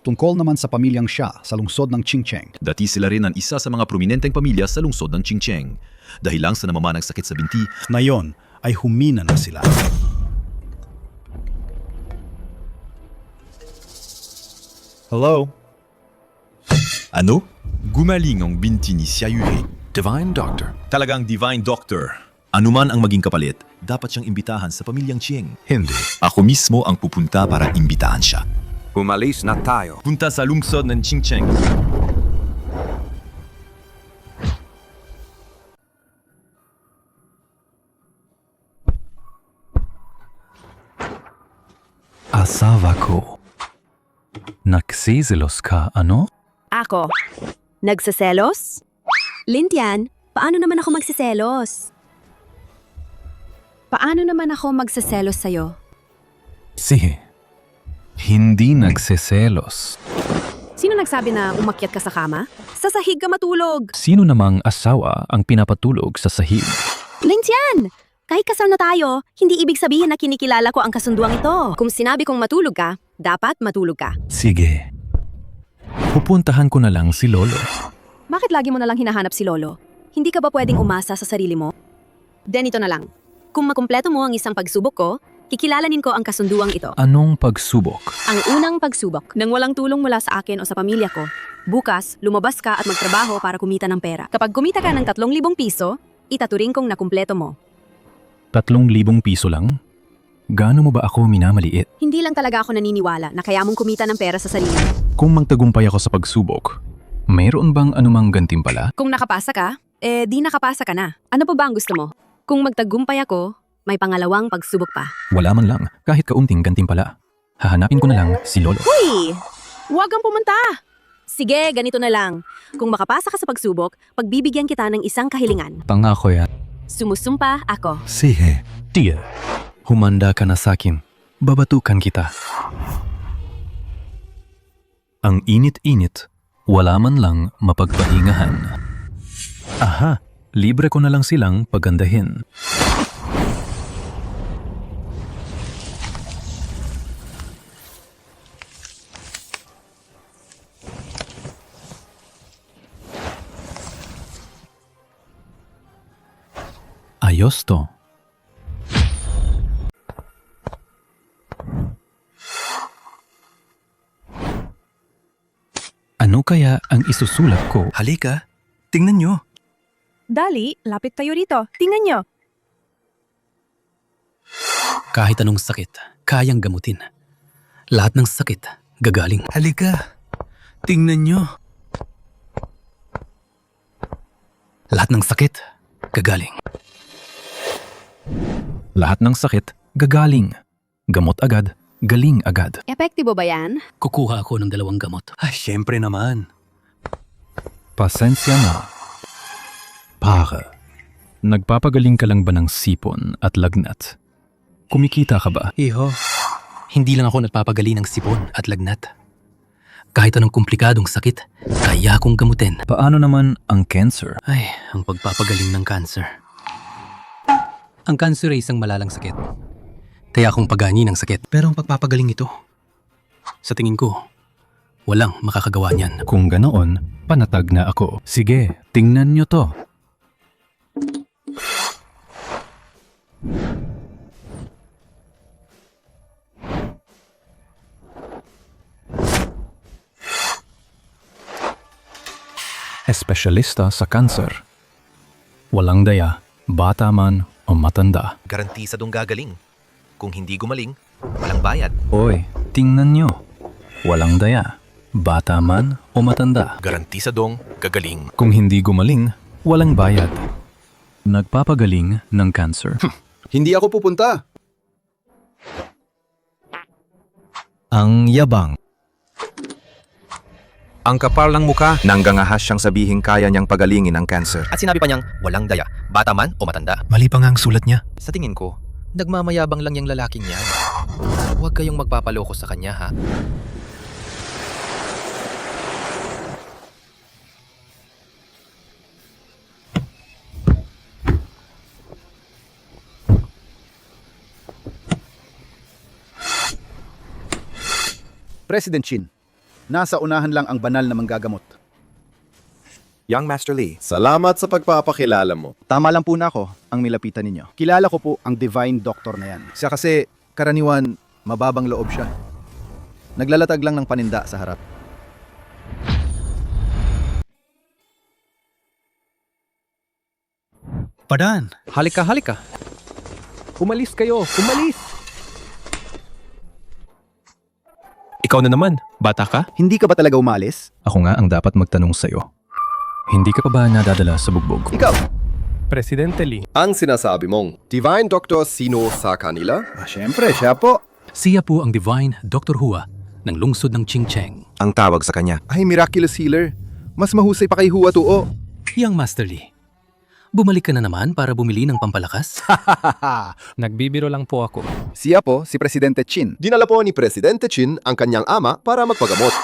Tungkol naman sa pamilyang siya sa lungsod ng Qingcheng. Dati sila rin ang isa sa mga prominenteng pamilya sa lungsod ng Qingcheng. Dahil lang sa namamanang sakit sa binti. Ngayon ay humina na sila. Hello? Ano? Gumaling ang binti ni Xiayue. Divine Doctor. Talagang Divine Doctor. Anuman ang maging kapalit, dapat siyang imbitahan sa pamilyang Chieng. Hindi. Ako mismo ang pupunta para imbitahan siya. Umalis na tayo. Punta sa lungsod ng Qingcheng. Asawa ko. Nagsisilos ka, ano? Ako? Nagsaselos? Lintian, paano naman ako magsiselos? Paano naman ako magsaselos sa'yo? Sige. Hindi nagsiselos. Sino nagsabi na umakyat ka sa kama? Sa sahig ka matulog. Sino namang asawa ang pinapatulog sa sahig? Lintian! Kahit kasal na tayo, hindi ibig sabihin na kinikilala ko ang kasunduang ito. Kung sinabi kong matulog ka, dapat matulog ka. Sige. Pupuntahan ko na lang si Lolo. Bakit lagi mo na lang hinahanap si Lolo? Hindi ka ba pwedeng umasa sa sarili mo? Ganito na lang. Kung makumpleto mo ang isang pagsubok ko, kikilalanin ko ang kasunduang ito. Anong pagsubok? Ang unang pagsubok, nang walang tulong mula sa akin o sa pamilya ko. Bukas, lumabas ka at magtrabaho para kumita ng pera. Kapag kumita ka ng 3,000 piso, itaturing kong nakumpleto mo. 3,000 piso lang? Gaano mo ba ako minamaliit? Hindi lang talaga ako naniniwala na kaya mong kumita ng pera sa sarili. Kung magtagumpay ako sa pagsubok, mayroon bang anumang gantimpala? Kung nakapasa ka, di nakapasa ka na. Ano pa ba ang gusto mo? Kung magtagumpay ako, may pangalawang pagsubok pa. Wala man lang, kahit kaunting gantimpala. Hahanapin ko na lang si Lolo. Huy! Huwag kang pumunta! Sige, ganito na lang. Kung makapasa ka sa pagsubok, pagbibigyan kita ng isang kahilingan. Pangako yan. Sumusumpa ako. Sige. Tia, humanda ka na sakin. Babatukan kita. Ang init-init, wala man lang mapagpahingahan. Aha, libre ko na lang silang pagandahin. Ayos to. Ano kaya ang isusulat ko? Halika, tingnan nyo. Dali, lapit tayo rito. Tingnan nyo. Kahit anong sakit, kayang gamutin. Lahat ng sakit, gagaling. Halika, tingnan nyo. Lahat ng sakit, gagaling. Lahat ng sakit, gagaling. Gamot agad, galing agad. Epektibo ba yan? Kukuha ako ng 2 gamot. Siyempre naman. Pasensya na. Para. Nagpapagaling ka lang ba ng sipon at lagnat? Kumikita ka ba? Iho, hindi lang ako nagpapagaling ng sipon at lagnat. Kahit anong komplikadong sakit, kaya akong gamutin. Paano naman ang cancer? Ay, ang pagpapagaling ng cancer. Ang cancer ay isang malalang sakit. Kaya akong pagani ng sakit. Pero ang pagpapagaling ito, sa tingin ko, walang makakagawa niyan. Kung ganoon, panatag na ako. Sige, tingnan nyo to. Espesyalista sa kanser. Walang daya, bata man o matanda. Garantisadong gagaling. Kung hindi gumaling, walang bayad. Oy, tingnan nyo. Walang daya, bata man o matanda. Garantisadong gagaling. Kung hindi gumaling, walang bayad. Nagpapagaling ng cancer. Hindi ako pupunta. Ang yabang. Ang kapal ng muka, nanggangahas siyang sabihin kaya niyang pagalingin ang cancer. At sinabi pa niyang walang daya, bata man o matanda. Mali pa nga ang sulat niya. Sa tingin ko, nagmamayabang lang yung lalaking yan. Huwag kayong magpapaloko sa kanya, ha? President Chin, nasa unahan lang ang banal na manggagamot. Young Master Lee. Salamat sa pagpapakilala mo. Tama lang po na ako ang nilapitan ninyo. Kilala ko po ang Divine Doctor na yan. Siya kasi, karaniwan, mababang loob siya. Naglalatag lang ng paninda sa harap. Padan! Halika, halika. Umalis kayo, umalis! Ikaw na naman, bata ka? Hindi ka ba talaga umalis? Ako nga ang dapat magtanong sa'yo. Hindi ka pa ba nadadala sa bugbog? Ikaw! Presidente Lee. Ang sinasabi mong Divine Doctor sino sa kanila? Siyempre, siya po. Siya po ang Divine Dr. Hua ng lungsod ng Qingcheng. Ang tawag sa kanya. Ay, miraculous healer. Mas mahusay pa kay Hua tuo. Young Master Lee, bumalik ka na naman para bumili ng pampalakas? Nagbibiro lang po ako. Siya po, si Presidente Chin. Dinala po ni Presidente Chin ang kanyang ama para magpagamot.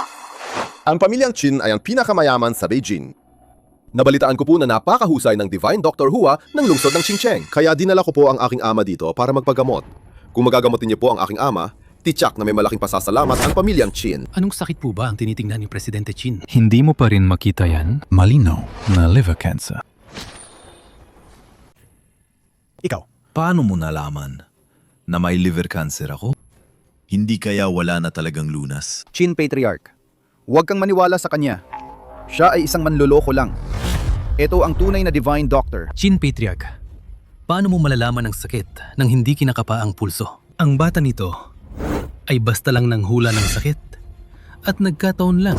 Ang pamilyang Chin ay ang pinakamayaman sa Beijing. Nabalitaan ko po na napakahusay ng Divine Dr. Hua ng lungsod ng Qingcheng. Kaya dinala ko po ang aking ama dito para magpagamot. Kung magagamotin niyo po ang aking ama, tityak na may malaking pasasalamat ang pamilyang Chin. Anong sakit po ba ang tinitingnan ni Presidente Chin? Hindi mo pa rin makita yan? Malinaw na liver cancer. Ikaw, paano mo nalaman na may liver cancer ako? Hindi kaya wala na talagang lunas? Chin Patriarch. Huwag kang maniwala sa kanya. Siya ay isang manloloko lang. Ito ang tunay na Divine Doctor. Chin Patriarch, paano mo malalaman ang sakit nang hindi kinakapa ang pulso? Ang bata nito ay basta lang nang hula ng sakit at nagkataon lang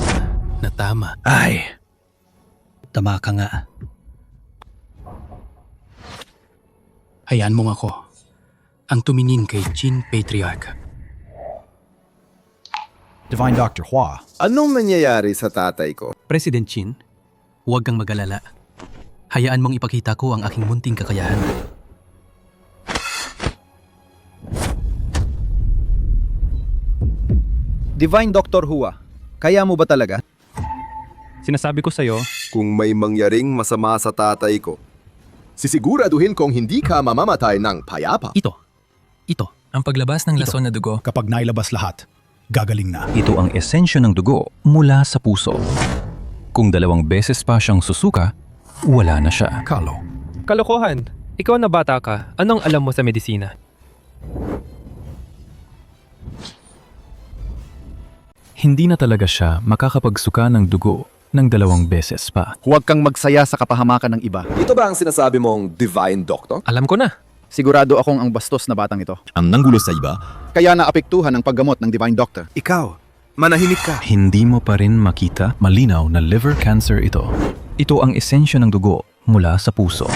na tama. Ay! Tama ka nga. Hayaan mo ako ang tumingin kay Chin Patriarch. Divine Dr. Hua. Anong nangyayari sa tatay ko? President Chin, huwag kang mag-alala. Hayaan mong ipakita ko ang aking munting kakayahan. Divine Dr. Hua, kaya mo ba talaga? Sinasabi ko sa'yo, Kung may mangyaring masama sa tatay ko, sisiguraduhin kong hindi ka mamamatay ng payapa. Ito. Ang paglabas ng lason na dugo. Kapag nailabas lahat, gagaling na. Ito ang esensya ng dugo mula sa puso. Kung 2 beses pa siyang susuka, wala na siya. kalokohan. Ikaw na bata ka, anong alam mo sa medisina? Hindi na talaga siya makakapagsuka ng dugo ng 2 beses pa. Huwag kang magsaya sa kapahamakan ng iba. Ito ba ang sinasabi mong Divine Doctor? Alam ko na. Sigurado akong ang bastos na batang ito. Ang nanggulo sa iba, Kaya naapektuhan ang paggamot ng Divine Doctor. Ikaw, manahimik ka. Hindi mo pa rin makita malinaw na liver cancer ito. Ito ang esensya ng dugo mula sa puso.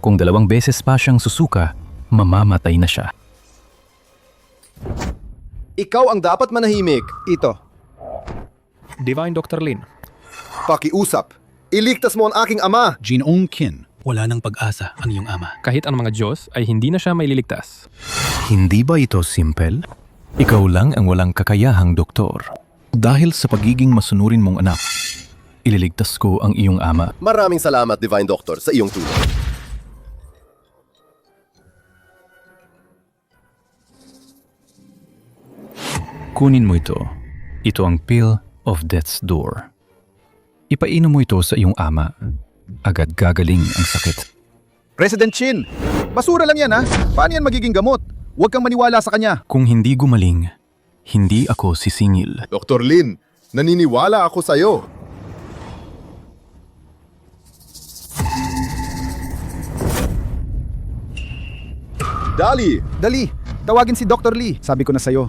Kung 2 beses pa siyang susuka, mamamatay na siya. Ikaw ang dapat manahimik. Ito. Divine Dr. Lin. Pakiusap. Iligtas mo ang aking ama. Jin-ong Kin. Wala nang pag-asa ang iyong ama. Kahit ang mga Diyos ay hindi na siya maililigtas. Hindi ba ito simple? Ikaw lang ang walang kakayahang doktor. Dahil sa pagiging masunurin mong anak, ililigtas ko ang iyong ama. Maraming salamat, Divine Doctor, sa iyong tulong. Kunin mo ito. Ito ang pill of death's door. Ipainom mo ito sa iyong ama. Agad gagaling ang sakit. President Chin, basura lang yan ha. Paano yan magiging gamot? Huwag kang maniwala sa kanya. Kung hindi gumaling, hindi ako sisingil. Dr. Lin, naniniwala ako sa iyo. Dali, tawagin si Dr. Lee. Sabi ko na sa'yo,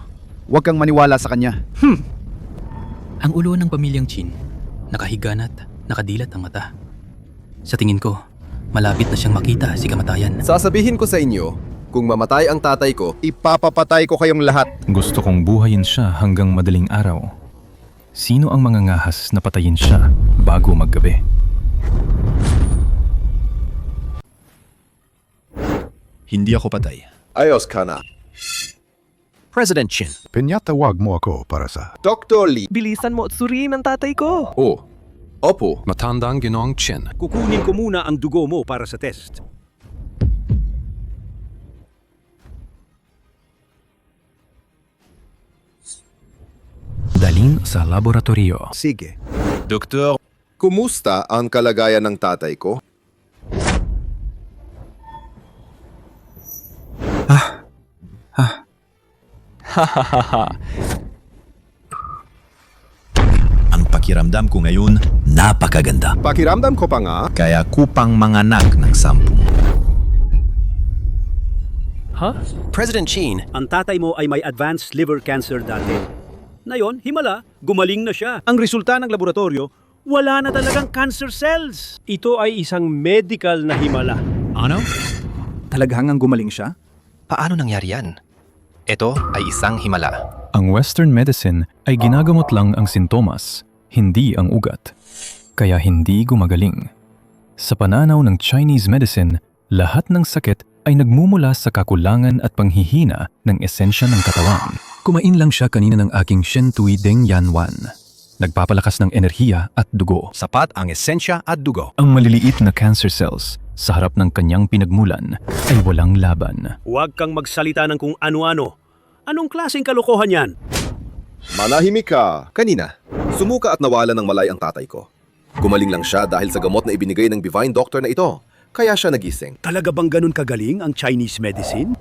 huwag kang maniwala sa kanya. Ang ulo ng pamilyang Chin, nakahiganat, nakadilat ang mata. Sa tingin ko, malapit na siyang makita si kamatayan. Sasabihin ko sa inyo, kung mamatay ang tatay ko, ipapapatay ko kayong lahat. Gusto kong buhayin siya hanggang madaling araw. Sino ang mga ngahas na patayin siya bago maggabi? hindi ako patay. Ayos ka na. President Chin. Pinyatawag mo ako para sa... Dr. Lee. Bilisan mo at suriin ang tatay ko. Oh, Opo. Matandang Ginoong Chin. Kukunin ko muna ang dugo mo para sa test. Dalhin sa laboratorio. Sige. Doktor, kumusta ang kalagayan ng tatay ko? Ang pakiramdam ko ngayon, napakaganda. Pakiramdam ko pa nga. Kaya kupang manganak ng 10. President Chin, ang tatay mo ay may advanced liver cancer dati. Ngayon, himala, gumaling na siya. Ang resulta ng laboratorio, wala na talagang cancer cells. Ito ay isang medical na himala. Ano? Talagang gumaling siya? Paano nangyari yan? Ito ay isang himala. Ang Western medicine ay ginagamot lang ang sintomas, hindi ang ugat. Kaya hindi gumagaling. Sa pananaw ng Chinese medicine, lahat ng sakit ay nagmumula sa kakulangan at panghihina ng esensya ng katawan. Kumain lang siya kanina ng aking Shentui Deng Yan Wan. Nagpapalakas ng enerhiya at dugo. Sapat ang esensya at dugo. Ang maliliit na cancer cells sa harap ng kanyang pinagmulan ay walang laban. Huwag kang magsalita ng kung ano-ano. Anong klaseng kalokohan yan? Manahimik ka. Kanina, sumuka at nawala ng malay ang tatay ko. Gumaling lang siya dahil sa gamot na ibinigay ng Divine Doctor na ito. Kaya siya nagising. Talaga bang ganun kagaling ang Chinese medicine?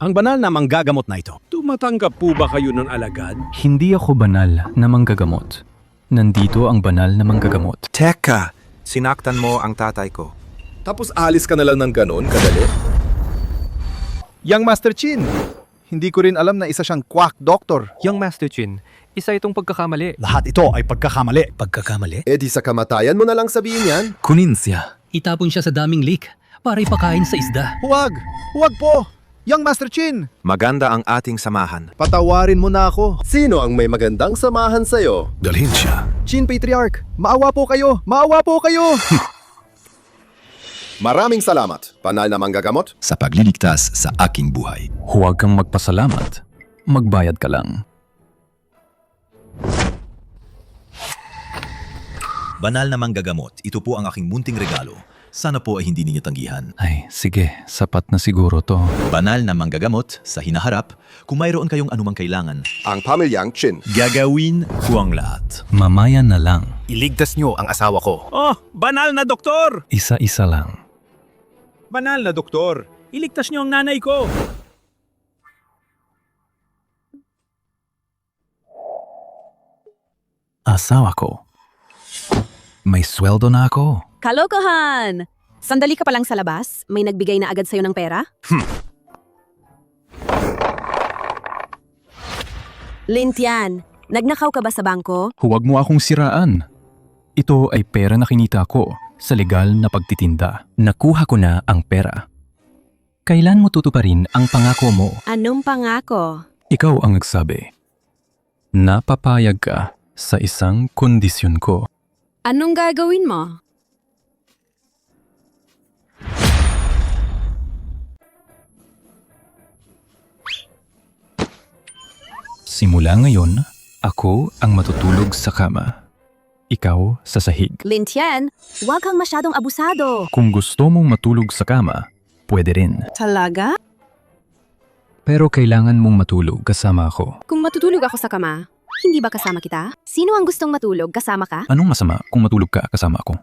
Ang banal na manggagamot na ito. Tumatanggap po ba kayo ng alagad? Hindi ako banal na manggagamot. Nandito ang banal na manggagamot. Teka, sinaktan mo ang tatay ko. Tapos alis ka na lang ng ganon, kadali? Yang Master Chin, hindi ko rin alam na isa siyang quack doctor. Yang Master Chin, isa itong pagkakamali. Lahat ito ay pagkakamali. Pagkakamali? Eh di sa kamatayan mo na lang sabihin yan. Kunin siya. Itapon siya sa daming lake para ipakain sa isda. Huwag! Huwag po! Yang Master Chin! Maganda ang ating samahan. Patawarin mo na ako. Sino ang may magandang samahan sa'yo? Dalhin siya. Chin Patriarch, maawa po kayo! Maawa po kayo! Maraming salamat, banal na manggagamot. Sa pagliligtas sa aking buhay. Huwag kang magpasalamat. Magbayad ka lang. Banal na manggagamot, ito po ang aking munting regalo. Sana po ay hindi ninyo tanggihan. Ay, sige, sapat na siguro to. Banal na manggagamot sa hinaharap, kung mayroon kayong anumang kailangan. Ang pamilyang Chin. Gagawin ko ang lahat. Mamaya na lang. Iligtas nyo ang asawa ko. Oh, banal na doktor! Isa-isa lang. Banal na doktor, iligtas niyo ang nanay ko. asawa ko. May sweldo na ako. Kalokohan! Sandali ka pa lang sa labas, may nagbigay na agad sa'yo ng pera? Lintian, nagnakaw ka ba sa bangko? Huwag mo akong siraan. Ito ay pera na kinita ko sa legal na pagtitinda. Nakuha ko na ang pera. Kailan mo tutuparin ang pangako mo? Anong pangako? Ikaw ang nagsabi. Napapayag ka sa isang kondisyon ko. Anong gagawin mo? Simula ngayon, ako ang matutulog sa kama. Ikaw sa sahig. Lintian, huwag kang masyadong abusado. Kung gusto mong matulog sa kama, pwede rin. Talaga? Pero kailangan mong matulog kasama ako. Kung matutulog ako sa kama, hindi ba kasama kita? Sino ang gustong matulog kasama ka? Anong masama kung matulog ka kasama ako?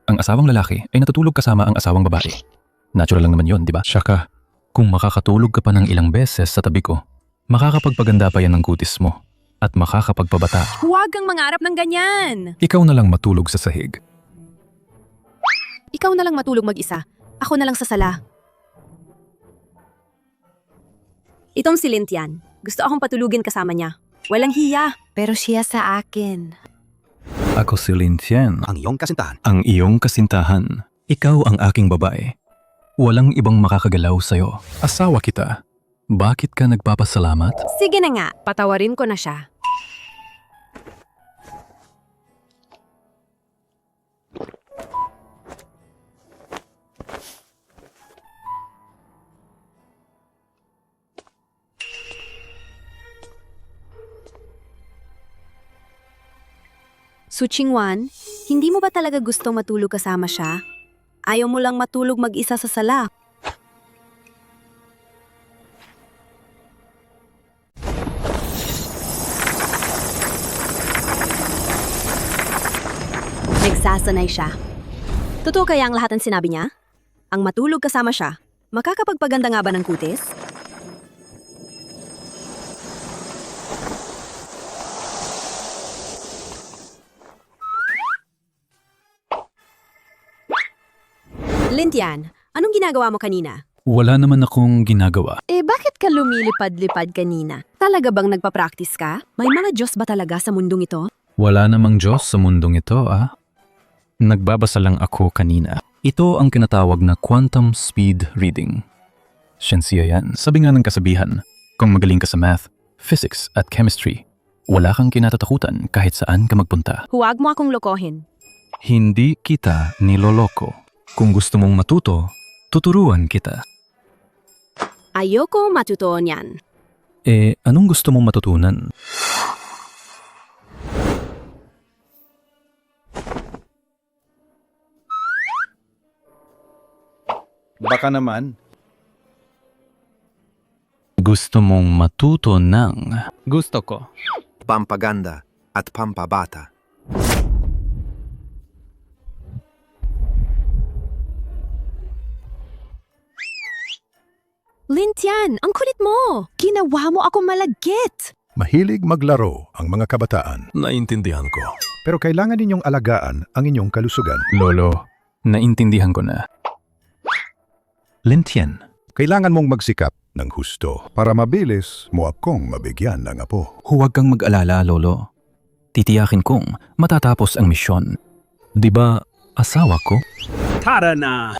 Ang asawang lalaki ay natutulog kasama ang asawang babae. Natural lang naman yon, di ba? Saka, kung makakatulog ka pa ng ilang beses sa tabi ko, makakapagpaganda pa yan ng kutis mo at makakapagpabata. Huwag kang mangarap ng ganyan! Ikaw na lang matulog sa sahig. Ikaw na lang matulog mag-isa. Ako na lang sa sala. Itong si Lintian. Gusto akong patulugin kasama niya. Walang hiya. Pero siya sa akin. Ako si Lintian. Ang iyong kasintahan. Ang iyong kasintahan. Ikaw ang aking babae. Walang ibang makakagalaw sa'yo. Asawa kita. Bakit ka nagpapasalamat? Sige na nga, patawarin ko na siya. Suchingwan, hindi mo ba talaga gustong matulog kasama siya? Ayaw mo lang matulog mag-isa sa sala. Nagsasanay siya. Totoo kaya ang lahat ng sinabi niya? Ang matulog kasama siya, makakapagpaganda nga ba ng kutis? Lintian, anong ginagawa mo kanina? Wala naman akong ginagawa. Bakit ka lumilipad-lipad kanina? Talaga bang nagpa-practice ka? May mga Diyos ba talaga sa mundong ito? Wala namang Diyos sa mundong ito, ah. Nagbabasa lang ako kanina. Ito ang kinatawag na quantum speed reading. Siyensiya yan. Sabi nga ng kasabihan, kung magaling ka sa math, physics at chemistry, wala kang kinatatakutan kahit saan ka magpunta. Huwag mo akong lokohin. Hindi kita niloloko. Kung gusto mong matuto, tuturuan kita. Ayoko matutuon yan. Anong gusto mong matutunan? Baka naman. Gusto mong matuto ng... Gusto ko. Pampaganda at pampabata. Lintian, ang kulit mo! Ginawa mo ako malagkit! Mahilig maglaro ang mga kabataan. Naintindihan ko. Pero kailangan ninyong alagaan ang inyong kalusugan. Lolo, naintindihan ko na. Lintian. Kailangan mong magsikap ng husto para mabilis mo akong mabigyan ng apo. Huwag kang mag-alala, Lolo. Titiyakin kong matatapos ang misyon. Di ba, asawa ko? Tara na!